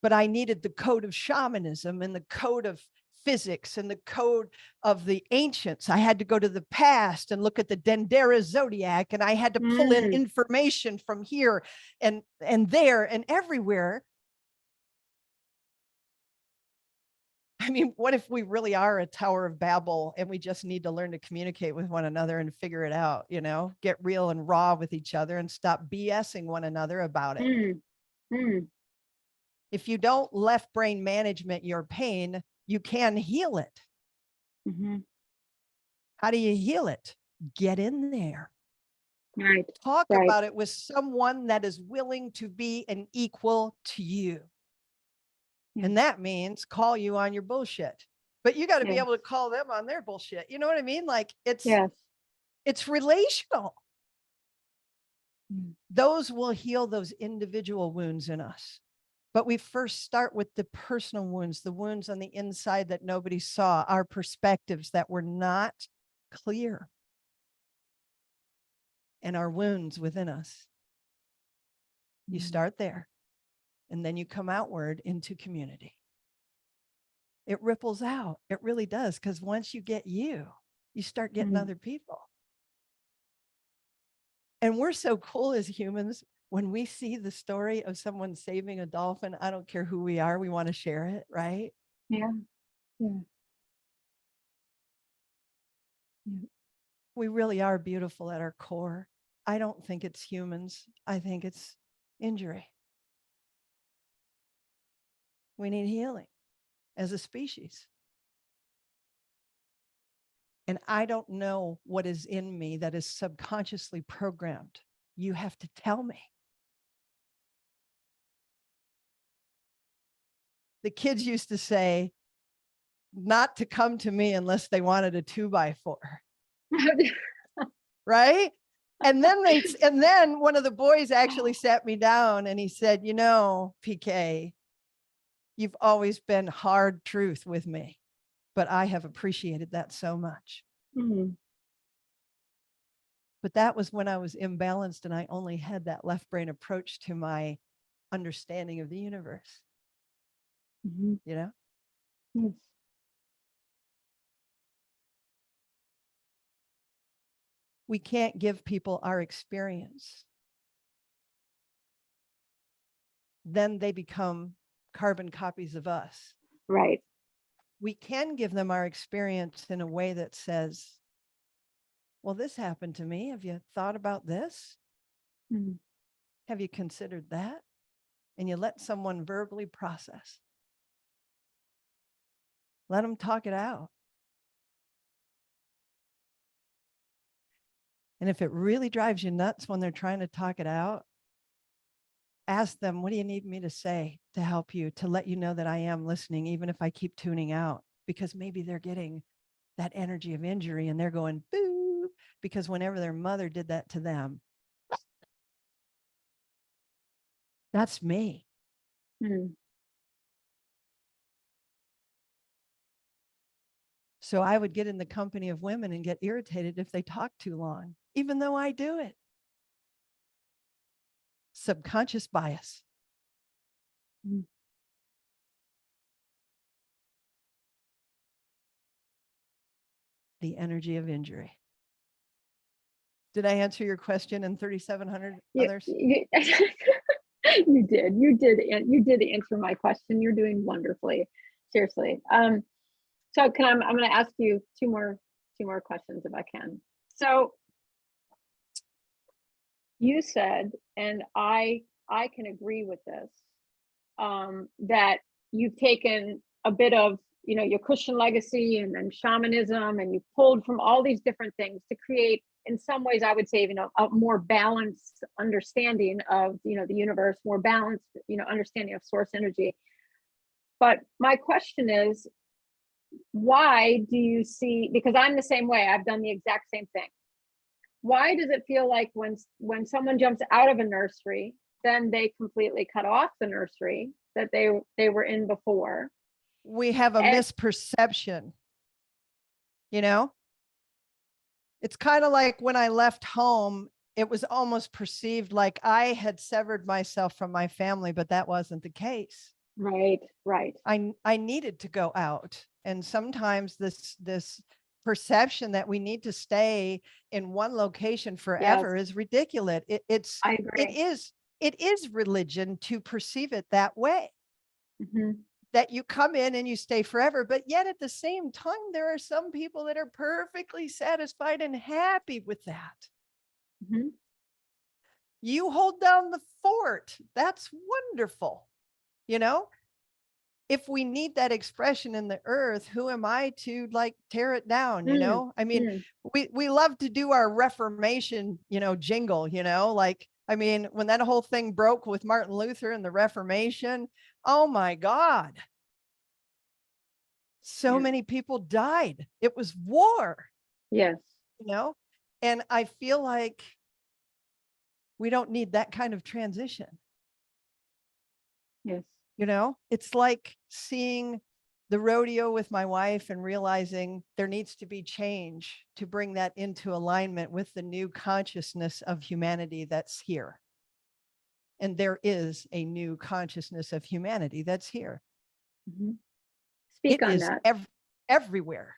But I needed the code of shamanism and the code of physics and the code of the ancients. I had to go to the past and look at the Dendera zodiac, and I had to pull in Mm. information from here and there and everywhere. I mean, what if we really are a Tower of Babel and we just need to learn to communicate with one another and figure it out, you know, get real and raw with each other and stop BSing one another about it. Mm. Mm. If you don't left brain management your pain, you can heal it. Mhm. How do you heal it? Get in there. Right. Talk Right. about it with someone that is willing to be an equal to you. Yeah. And that means call you on your bullshit. But you got to be Yes. able to call them on their bullshit. You know what I mean? Like Yes. it's relational. Mm. Those will heal those individual wounds in us. But we first start with the personal wounds, the wounds on the inside that nobody saw, our perspectives that were not clear, and our wounds within us. You Mm. start there, and then you come outward into community. It ripples out. It really does. Because once you get you start getting Mm. other people. And we're so cool as humans. When we see the story of someone saving a dolphin, I don't care who we are, we want to share it, right? Yeah. Yeah. Yeah. We really are beautiful at our core. I don't think it's humans. I think it's injury. We need healing as a species. And I don't know what is in me that is subconsciously programmed. You have to tell me. The kids used to say not to come to me unless they wanted a 2x4, right? And then one of the boys actually sat me down and he said, you know, PK, you've always been hard truth with me, but I have appreciated that so much. Mm. But that was when I was imbalanced and I only had that left brain approach to my understanding of the universe, Mhm. you know? Yes. We can't give people our experience. Then they become carbon copies of us. Right. We can give them our experience in a way that says, well, this happened to me. Have you thought about this? Mm. Have you considered that? And you let someone verbally process. Let them talk it out. And if it really drives you nuts when they're trying to talk it out, ask them, what do you need me to say to help you, to let you know that I am listening, even if I keep tuning out? Because maybe they're getting that energy of injury and they're going, boo, because whenever their mother did that to them, That's me. Mm. So I would get in the company of women and get irritated if they talk too long, even though I do it. Subconscious bias. Mm. The energy of injury. Did I answer your question and 3,700 You, others? you, you did. You did answer my question. You're doing wonderfully. Seriously. So I'm going to ask you two more questions if I can. So you said, and I can agree with this, that you've taken a bit of, your Christian legacy and then shamanism, and you pulled from all these different things to create, in some ways, I would say, a more balanced understanding of, the universe, more balanced, understanding of source energy. But my question is, why do you see, because I'm the same way, I've done the exact same thing. Why does it feel like when someone jumps out of a nursery, then they completely cut off the nursery that they were in before? We have a And misperception. It's kind of like when I left home, it was almost perceived like I had severed myself from my family, but that wasn't the case. right. I needed to go out. And sometimes this perception that we need to stay in one location Yes, forever is ridiculous. I agree. It is religion to perceive it that way, Hmm. that you come in and you stay forever. But yet at the same time, there are some people that are perfectly satisfied and happy with that. Hmm. You hold down the fort. That's wonderful. If we need that expression in the earth, who am I to like tear it down? Mm, I mean, mm, we love to do our Reformation, jingle, like, I mean, when that whole thing broke with Martin Luther and the Reformation, oh my God. So yeah. many people died. It was war, Yes. and I feel like we don't need that kind of transition. Yes. It's like seeing the rodeo with my wife and realizing there needs to be change to bring that into alignment with the new consciousness of humanity that's here. And there is a new consciousness of humanity that's here. Hmm. Speak It on is that. everywhere.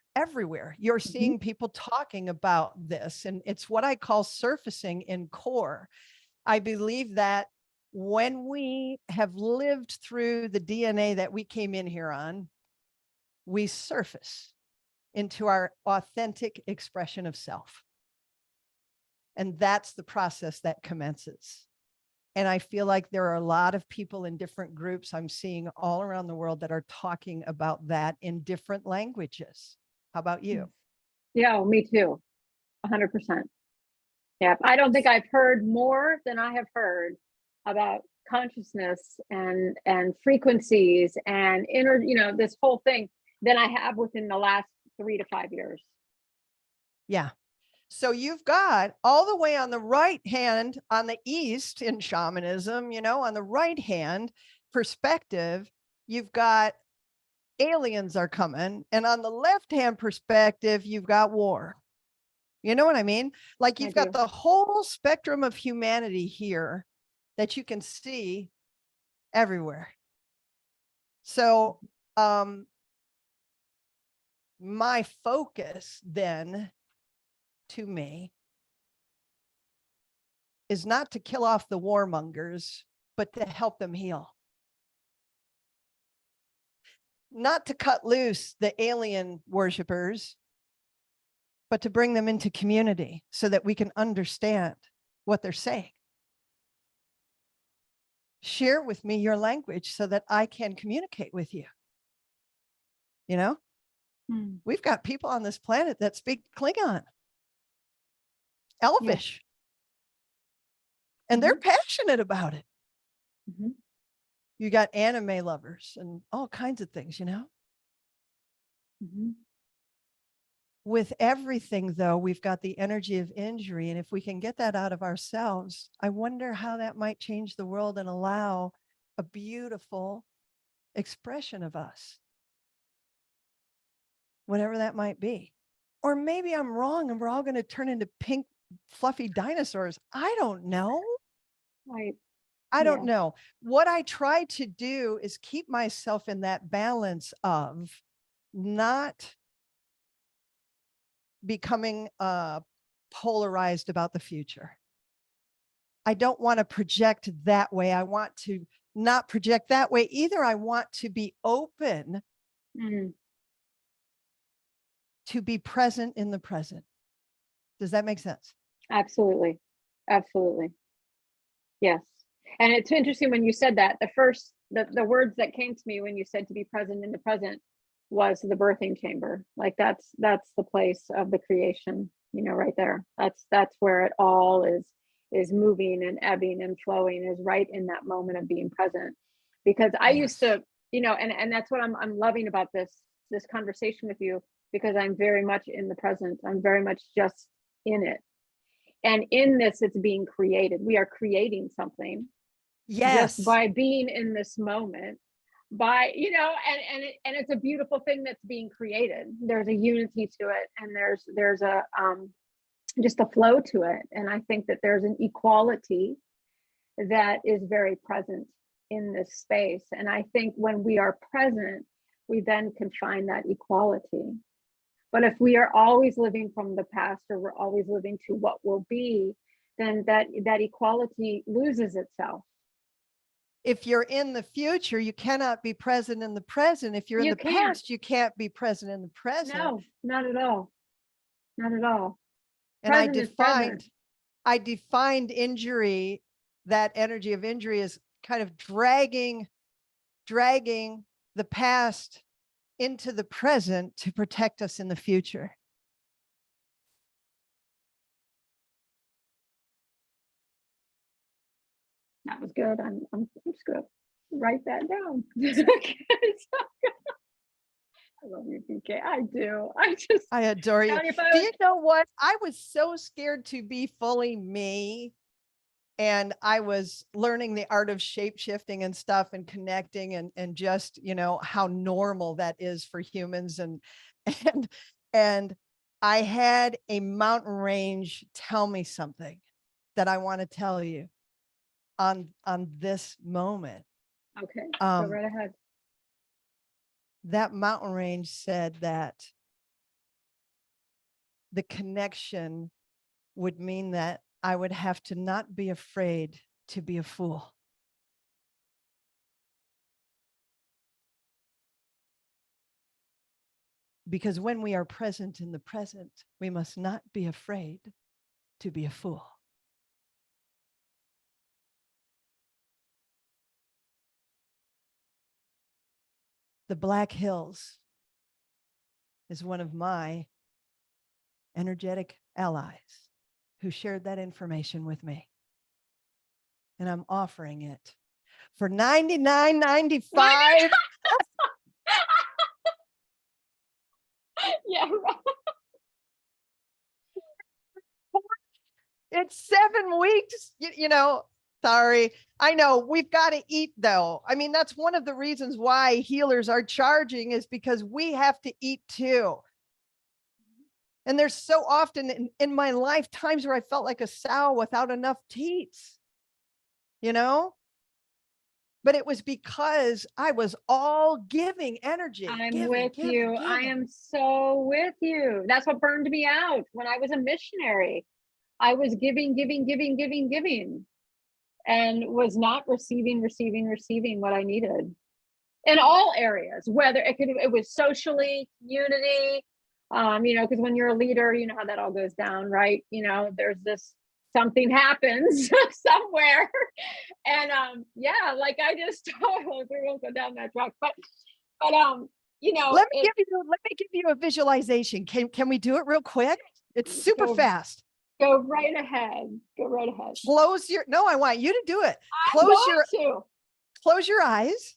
You're Hmm. seeing people talking about this, and it's what I call surfacing in core. I believe that when we have lived through the DNA that we came in here on, we surface into our authentic expression of self. And that's the process that commences. And I feel like there are a lot of people in different groups I'm seeing all around the world that are talking about that in different languages. How about you? Yeah, well, me too. 100%. Yeah, I don't think I've heard more than I have heard about consciousness and frequencies and inner, this whole thing than I have within the last 3 to 5 years. Yeah. So you've got all the way on the right hand, on the east in shamanism, on the right hand perspective, you've got aliens are coming. And on the left hand perspective, you've got war. You know what I mean? Like I you've got do. the whole spectrum of humanity here that you can see everywhere. So my focus then to me is not to kill off the warmongers, but to help them heal. Not to cut loose the alien worshipers, but to bring them into community so that we can understand what they're saying. Share with me your language so that I can communicate with you. Mm. We've got people on this planet that speak Klingon, Yeah. Elvish, and they're passionate about it. Mm-hmm. You got anime lovers and all kinds of things, Mm-hmm. with everything, though, we've got the energy of injury. And if we can get that out of ourselves, I wonder how that might change the world and allow a beautiful expression of us, whatever that might be. Or maybe I'm wrong and we're all going to turn into pink, fluffy dinosaurs. I don't know. Right. I don't Yeah. know. What I try to do is keep myself in that balance of not becoming polarized about the future. I don't want to project that way. I want to not project that way either. I want to be open Mm, to be present in the present. Does that make sense? absolutely. Absolutely. Yes. And it's interesting when you said that, the words that came to me when you said to be present in the present was the birthing chamber. Like that's the place of the creation, right there. That's where it all is moving and ebbing and flowing, is right in that moment of being present. Because I used Yes. to, and that's what I'm loving about this conversation with you, because I'm very much in the present. I'm very much just in it. And in this, it's being created. We are creating something just Yes. by being in this moment, by and it's a beautiful thing that's being created. There's a unity to it, and there's a just a flow to it. And I think that there's an equality that is very present in this space. And I think when we are present, we then can find that equality. But if we are always living from the past, or we're always living to what will be, then that equality loses itself. If you're in the future, you cannot be present in the present. If you're in You the can't. past, you can't be present in the present. No, not at all. Not at all. And I Present is present. defined injury, that energy of injury, is kind of dragging the past into the present to protect us in the future. That was good. I'm just gonna write that down. I love you, PK. I do. I adore you. Do Was, you know what? I was so scared to be fully me. And I was learning the art of shape shifting and stuff, and connecting, and just, how normal that is for humans. And, and I had a mountain range tell me something that I want to tell you on this moment. okay, go right ahead. That mountain range said that the connection would mean that I would have to not be afraid to be a fool. Because when we are present in the present, we must not be afraid to be a fool. The Black Hills is one of my energetic allies who shared that information with me. And I'm offering it for $99.95. Yeah. It's 7 weeks, sorry. I know we've got to eat though. I mean, that's one of the reasons why healers are charging, is because we have to eat too. And there's so often in my life times where I felt like a sow without enough teats, but it was because I was all giving energy. I'm with you. I am so with you. That's what burned me out when I was a missionary. I was giving, and was not receiving what I needed in all areas, whether it was socially, community, because when you're a leader, you know how that all goes down, right? There's this, something happens somewhere. And like I just we won't go down that track, but let me give you a visualization. Can we do it real quick? It's super fast. Go right ahead. No, I want you to do it. Close Close your eyes.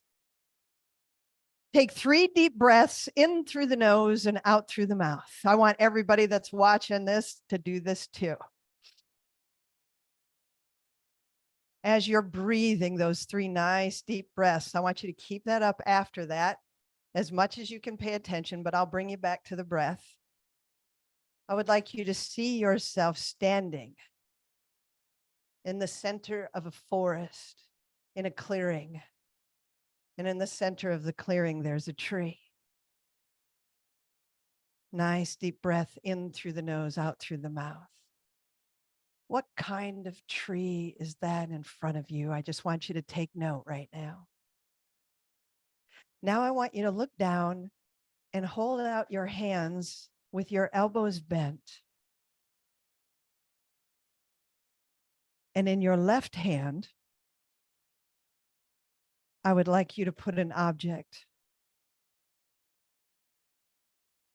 Take 3 deep breaths in through the nose and out through the mouth. I want everybody that's watching this to do this too. As you're breathing those 3 nice deep breaths, I want you to keep that up after that as much as you can pay attention, but I'll bring you back to the breath. I would like you to see yourself standing in the center of a forest, in a clearing. And in the center of the clearing, there's a tree. Nice deep breath in through the nose, out through the mouth. What kind of tree is that in front of you? I just want you to take note right now. Now I want you to look down and hold out your hands with your elbows bent. And in your left hand, I would like you to put an object.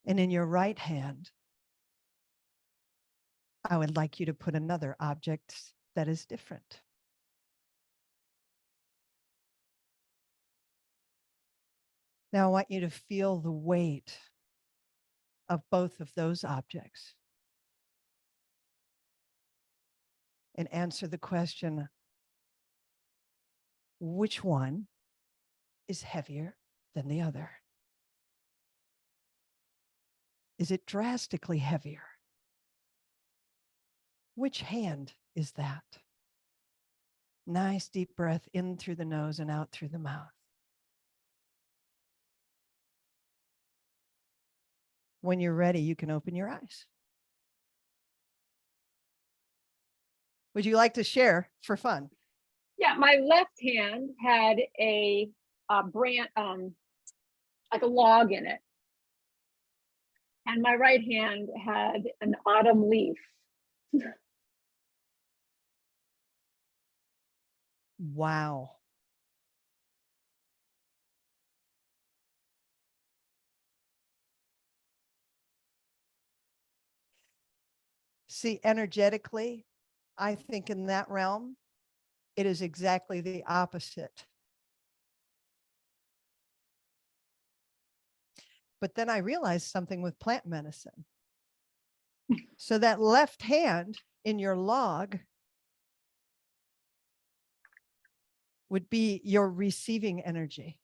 And in your right hand, I would like you to put another object that is different. Now I want you to feel the weight of both of those objects and answer the question, which one is heavier than the other? Is it drastically heavier? Which hand is that? Nice deep breath in through the nose and out through the mouth. When you're ready, you can open your eyes. Would you like to share for fun? Yeah, my left hand had a branch, like a log in it. And my right hand had an autumn leaf. Wow. See, energetically, I think in that realm, it is exactly the opposite. But then I realized something with plant medicine. So that left hand in your log would be your receiving energy.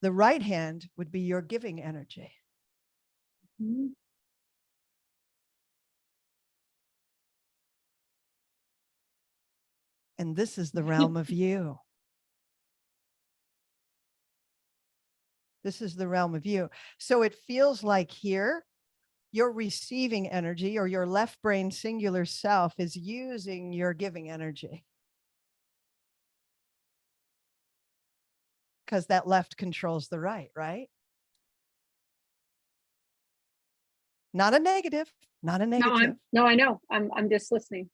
The right hand would be your giving energy. Mm-hmm. And this is the realm of you. This is the realm of you. So it feels like here, your receiving energy or your left brain singular self is using your giving energy. Because that left controls the right, right? Not a negative, not a negative. No, I know. I'm just listening.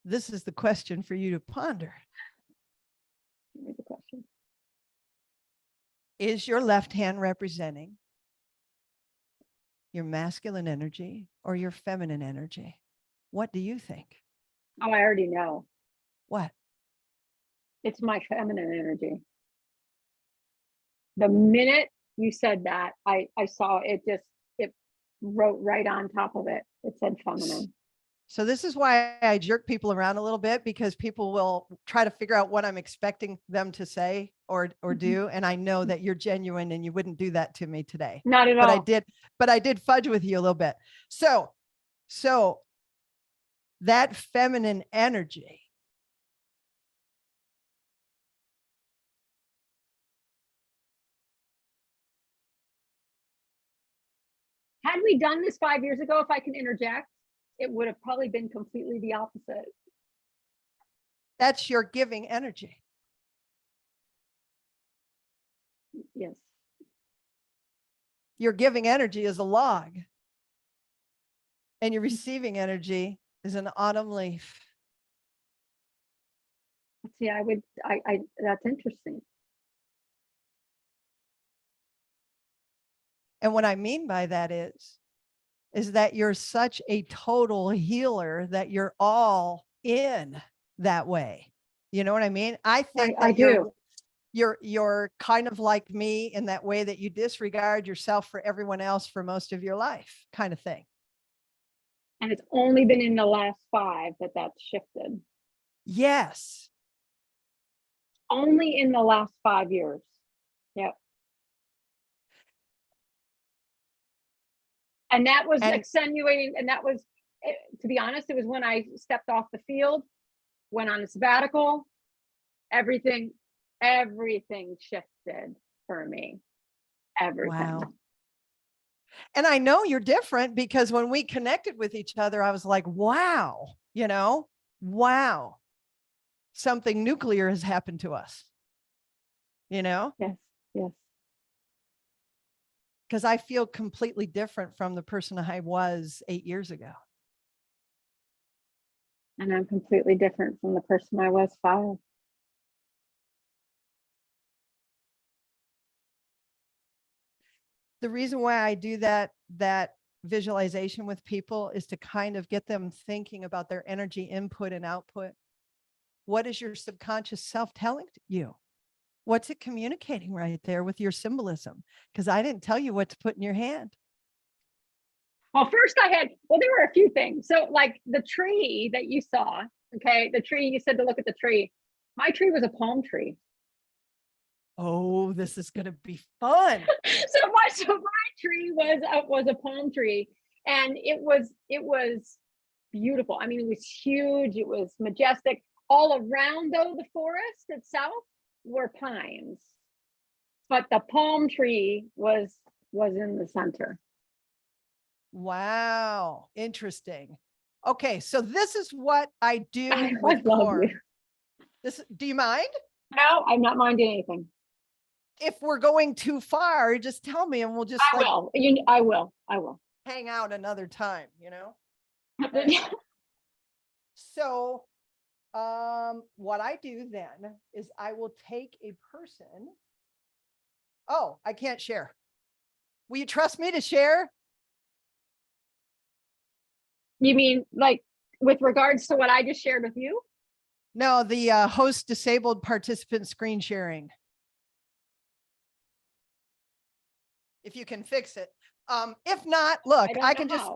This is the question for you to ponder. Give me the question. Is your left hand representing your masculine energy or your feminine energy? What do you think? Oh, I already know. What? It's my feminine energy. The minute you said that, I saw it it wrote right on top of it. It said feminine. So this is why I jerk people around a little bit, because people will try to figure out what I'm expecting them to say or do. And I know that you're genuine and you wouldn't do that to me today. Not at all. But I did fudge with you a little bit. So that feminine energy had we done this 5 years ago, if I can interject, it would have probably been completely the opposite. That's your giving energy. Yes. Your giving energy is a log. And your receiving energy is an autumn leaf. See, that's interesting. And what I mean by that is is that you're such a total healer that you're all in that way. You know what I mean? I think I that do. you're kind of like me in that way, that you disregard yourself for everyone else for most of your life, kind of thing. And it's only been in the last 5 that that's shifted. Yes. Only in the last 5 years. Yep. And that was And extenuating. And that was, to be honest, it was when I stepped off the field, went on a sabbatical, everything shifted for me. Everything. wow. And I know you're different, because when we connected with each other, I was like, wow, wow, something nuclear has happened to us, Yes. Yes. because I feel completely different from the person I was 8 years ago. And I'm completely different from the person I was 5. The reason why I do that visualization with people is to kind of get them thinking about their energy input and output. What is your subconscious self telling you? What's it communicating right there with your symbolism? Because I didn't tell you what to put in your hand. Well, first there were a few things. So like the tree that you saw, okay, the tree, you said to look at the tree. My tree was a palm tree. Oh, this is going to be fun. so my tree was a palm tree, and it was beautiful. I mean, it was huge. It was majestic. All around, though, the forest itself were pines, but the palm tree was in the center. Wow. Interesting. Okay. So this is what I do I with love corn. you. Do you mind? No, I'm not minding anything. If we're going too far, just tell me and we'll just I will. I will. hang out another time, Okay. So what I do then is I will take a person. Oh, I can't share. Will you trust me to share? You mean like with regards to what I just shared with you? No, the host disabled participant screen sharing. If you can fix it. If not, look, I can just,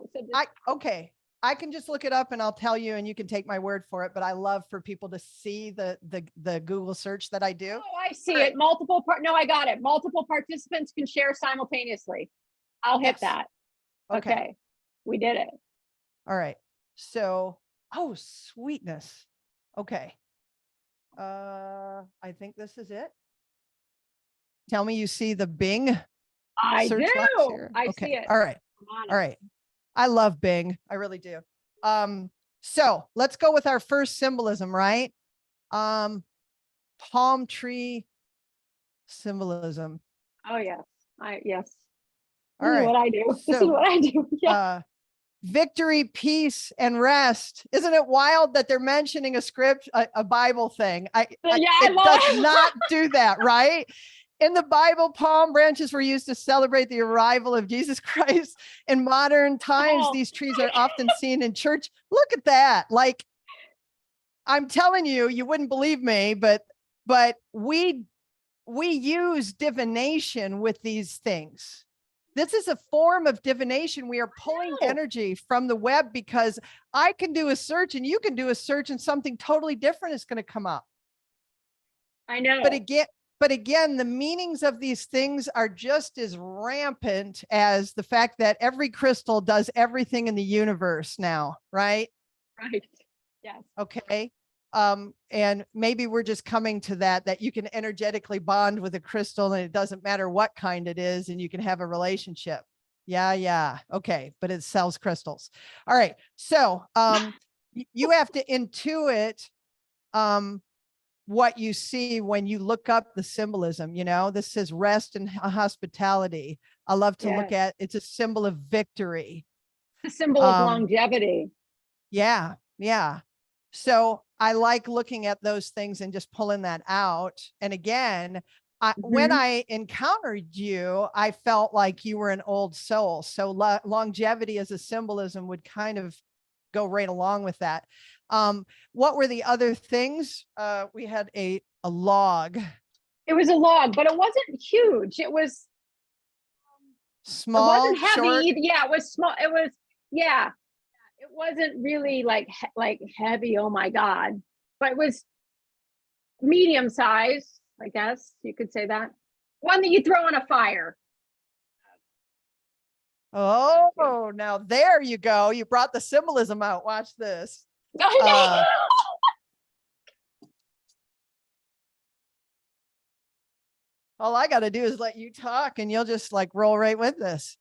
okay. I can just look it up and I'll tell you, and you can take my word for it. But I love for people to see the Google search that I do. Oh, I see it. No, I got it. Multiple participants can share simultaneously. I'll hit that. Okay. We did it. All right. So, oh, sweetness. Okay. I think this is it. Tell me you see the Bing. I search do. box here. I see it. All right. All right. I love Bing. I really do. So let's go with our first symbolism, right? Palm tree symbolism. Oh, yes. Yes. All right. What I do. This is what I do. Yeah. Victory, peace, and rest. Isn't it wild that they're mentioning a script, a Bible thing? It does not do that, right? In the Bible, palm branches were used to celebrate the arrival of Jesus Christ. In modern times, these trees are often seen in church. Look at that. Like, I'm telling you, you wouldn't believe me, but we use divination with these things. This is a form of divination. We are pulling energy from the web, because I can do a search and you can do a search and something totally different is going to come up. I know. But again, the meanings of these things are just as rampant as the fact that every crystal does everything in the universe now, right? Right. Yes. Okay. And maybe we're just coming to that you can energetically bond with a crystal and it doesn't matter what kind it is, and you can have a relationship. Yeah. Okay. But it sells crystals. All right. So, you have to intuit, what you see when you look up the symbolism. This says rest and hospitality. I love to look at, it's a symbol of victory. It's a symbol of longevity. Yeah. So I like looking at those things and just pulling that out. And again, When Mhm. I encountered you, I felt like you were an old soul. So longevity as a symbolism would kind of go right along with that. What were the other things? We had a log, It was a log, but it wasn't huge. It small, wasn't short. heavy. Yeah, it was small. It was, yeah, it wasn't really like heavy. Oh my God. But it was medium size, I guess you could say that. One that you throw on a fire. Oh, now there you go. You brought the symbolism out. Watch this. I Uh, know. all I got to do is let you talk and you'll just like roll right with this.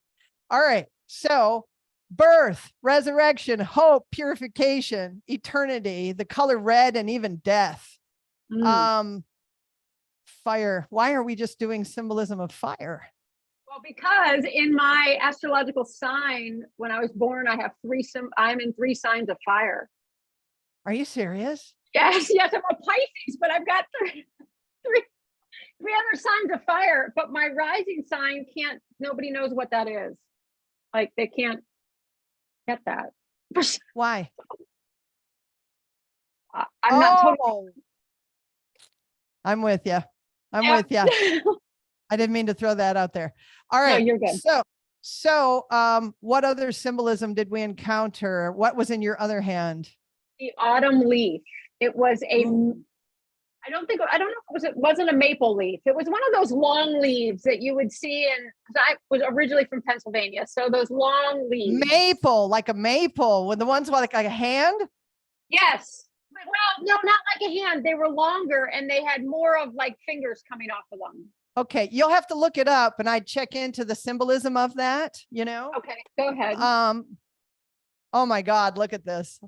All right. So birth, resurrection, hope, purification, eternity, the color red, and even death. Mm. Fire. Why are we just doing symbolism of fire? Well, because in my astrological sign, when I was born, I have I'm in 3 signs of fire. Are you serious? Yes, yes, I'm a Pisces, but I've got three, three other signs of fire. But my rising sign can't. Nobody knows what that is. Like they can't get that. Why? I'm not totally. Oh, I'm with you. I'm Yeah. with you. I didn't mean to throw that out there. All No, right. you're good. What other symbolism did we encounter? What was in your other hand? The autumn leaf. It was a. Ooh. I don't know if it wasn't a maple leaf. It was one of those long leaves that you would see in, because I was originally from Pennsylvania. So those long leaves. Maple, like a maple, with the ones with like a hand. Yes. Well, no, not like a hand. They were longer and they had more of like fingers coming off of them. Okay, you'll have to look it up, and I check into the symbolism of that. Okay, go ahead. Oh my God, look at this.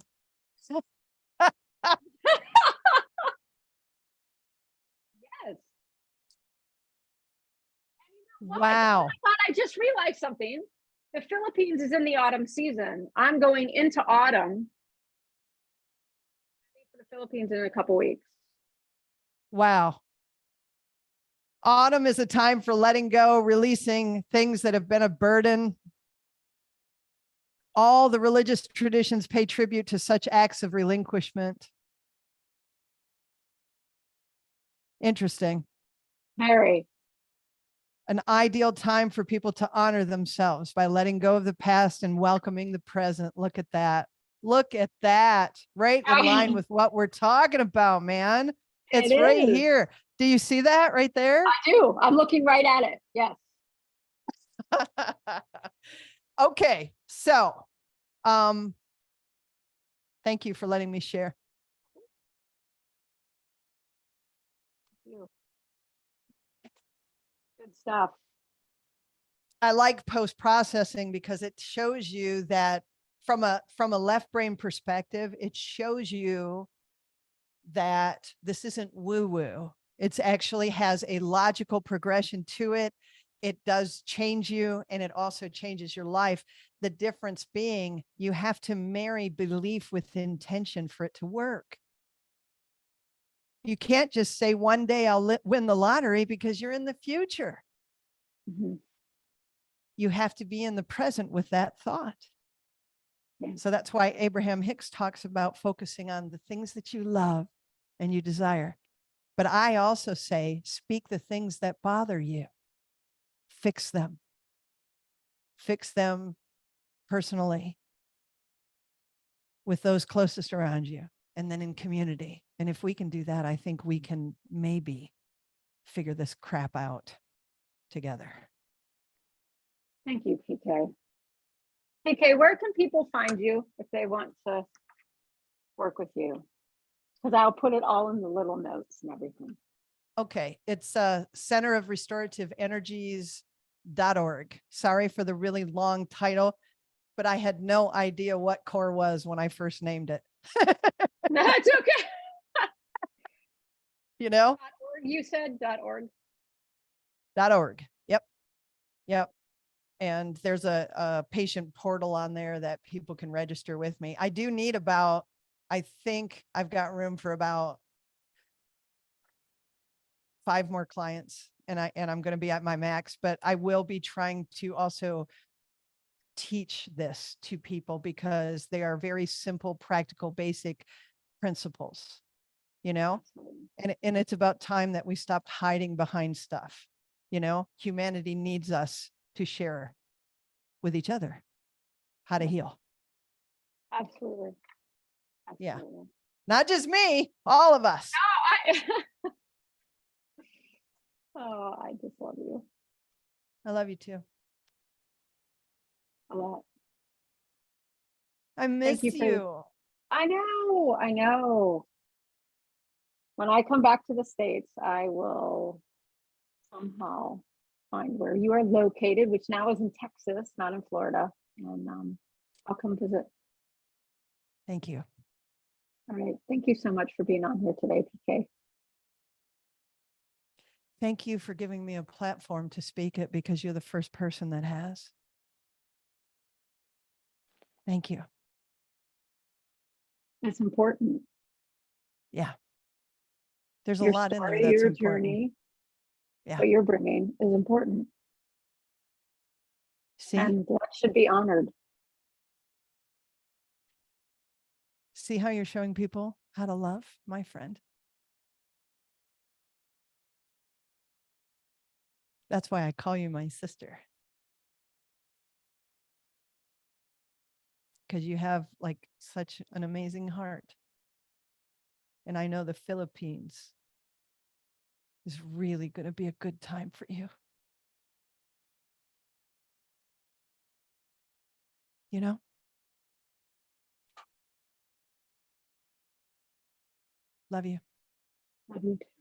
Yes. Wow. I just realized something. The Philippines is in the autumn season. I'm going into autumn for the Philippines in a couple weeks. Wow. Autumn is a time for letting go, releasing things that have been a burden. All the religious traditions pay tribute to such acts of relinquishment. Interesting. Very. An ideal time for people to honor themselves by letting go of the past and welcoming the present. Look at that. Look at that. Right in line with what we're talking about, man. It's right here. Do you see that right there? I do. I'm looking right at it. Yes. Okay. So, thank you for letting me share. Good stuff. I like post-processing because it shows you that from a left brain perspective, it shows you that this isn't woo-woo. It's actually has a logical progression to it. It does change you, and it also changes your life. The difference being you have to marry belief with intention for it to work. You can't just say one day I'll win the lottery because you're in the future. Mm-hmm. You have to be in the present with that thought. So that's why Abraham Hicks talks about focusing on the things that you love and you desire. But I also say, speak the things that bother you. Fix them. Fix them personally with those closest around you, and then in community. And if we can do that, I think we can maybe figure this crap out together. Thank you, PK. PK, where can people find you if they want to work with you? Because I'll put it all in the little notes and everything. Okay, it's Center of Restorative Energies.org. Sorry for the really long title, but I had no idea what core was when I first named it. That's okay. You know? .org, you said .org. .org. Yep. Yep. And there's a patient portal on there that people can register with me. I do need about, I think I've got room for about 5 more clients, and I'm going to be at my max, but I will be trying to also teach this to people because they are very simple, practical, basic principles, you know? And it's about time that we stopped hiding behind stuff. You know, humanity needs us to share with each other how to heal. Absolutely. Yeah. Absolutely. Not just me, all of us. Oh, I just love you I love you too. a lot. I miss you for- you. I know. I know. When I come back to the States, I will somehow find where you are located, which now is in Texas, not in Florida. And I'll come visit. Thank you. All right. Thank you so much for being on here today, PK. Thank you for giving me a platform to speak it because you're the first person that has. Thank you. It's important. Yeah. There's a Your lot in there story, that's your important. journey, Yeah. what you're bringing is important. See? And that should be honored. See how you're showing people how to love, my friend? That's why I call you my sister. Because you have like such an amazing heart. And I know the Philippines is really going to be a good time for you. You know? Love you. Love you too.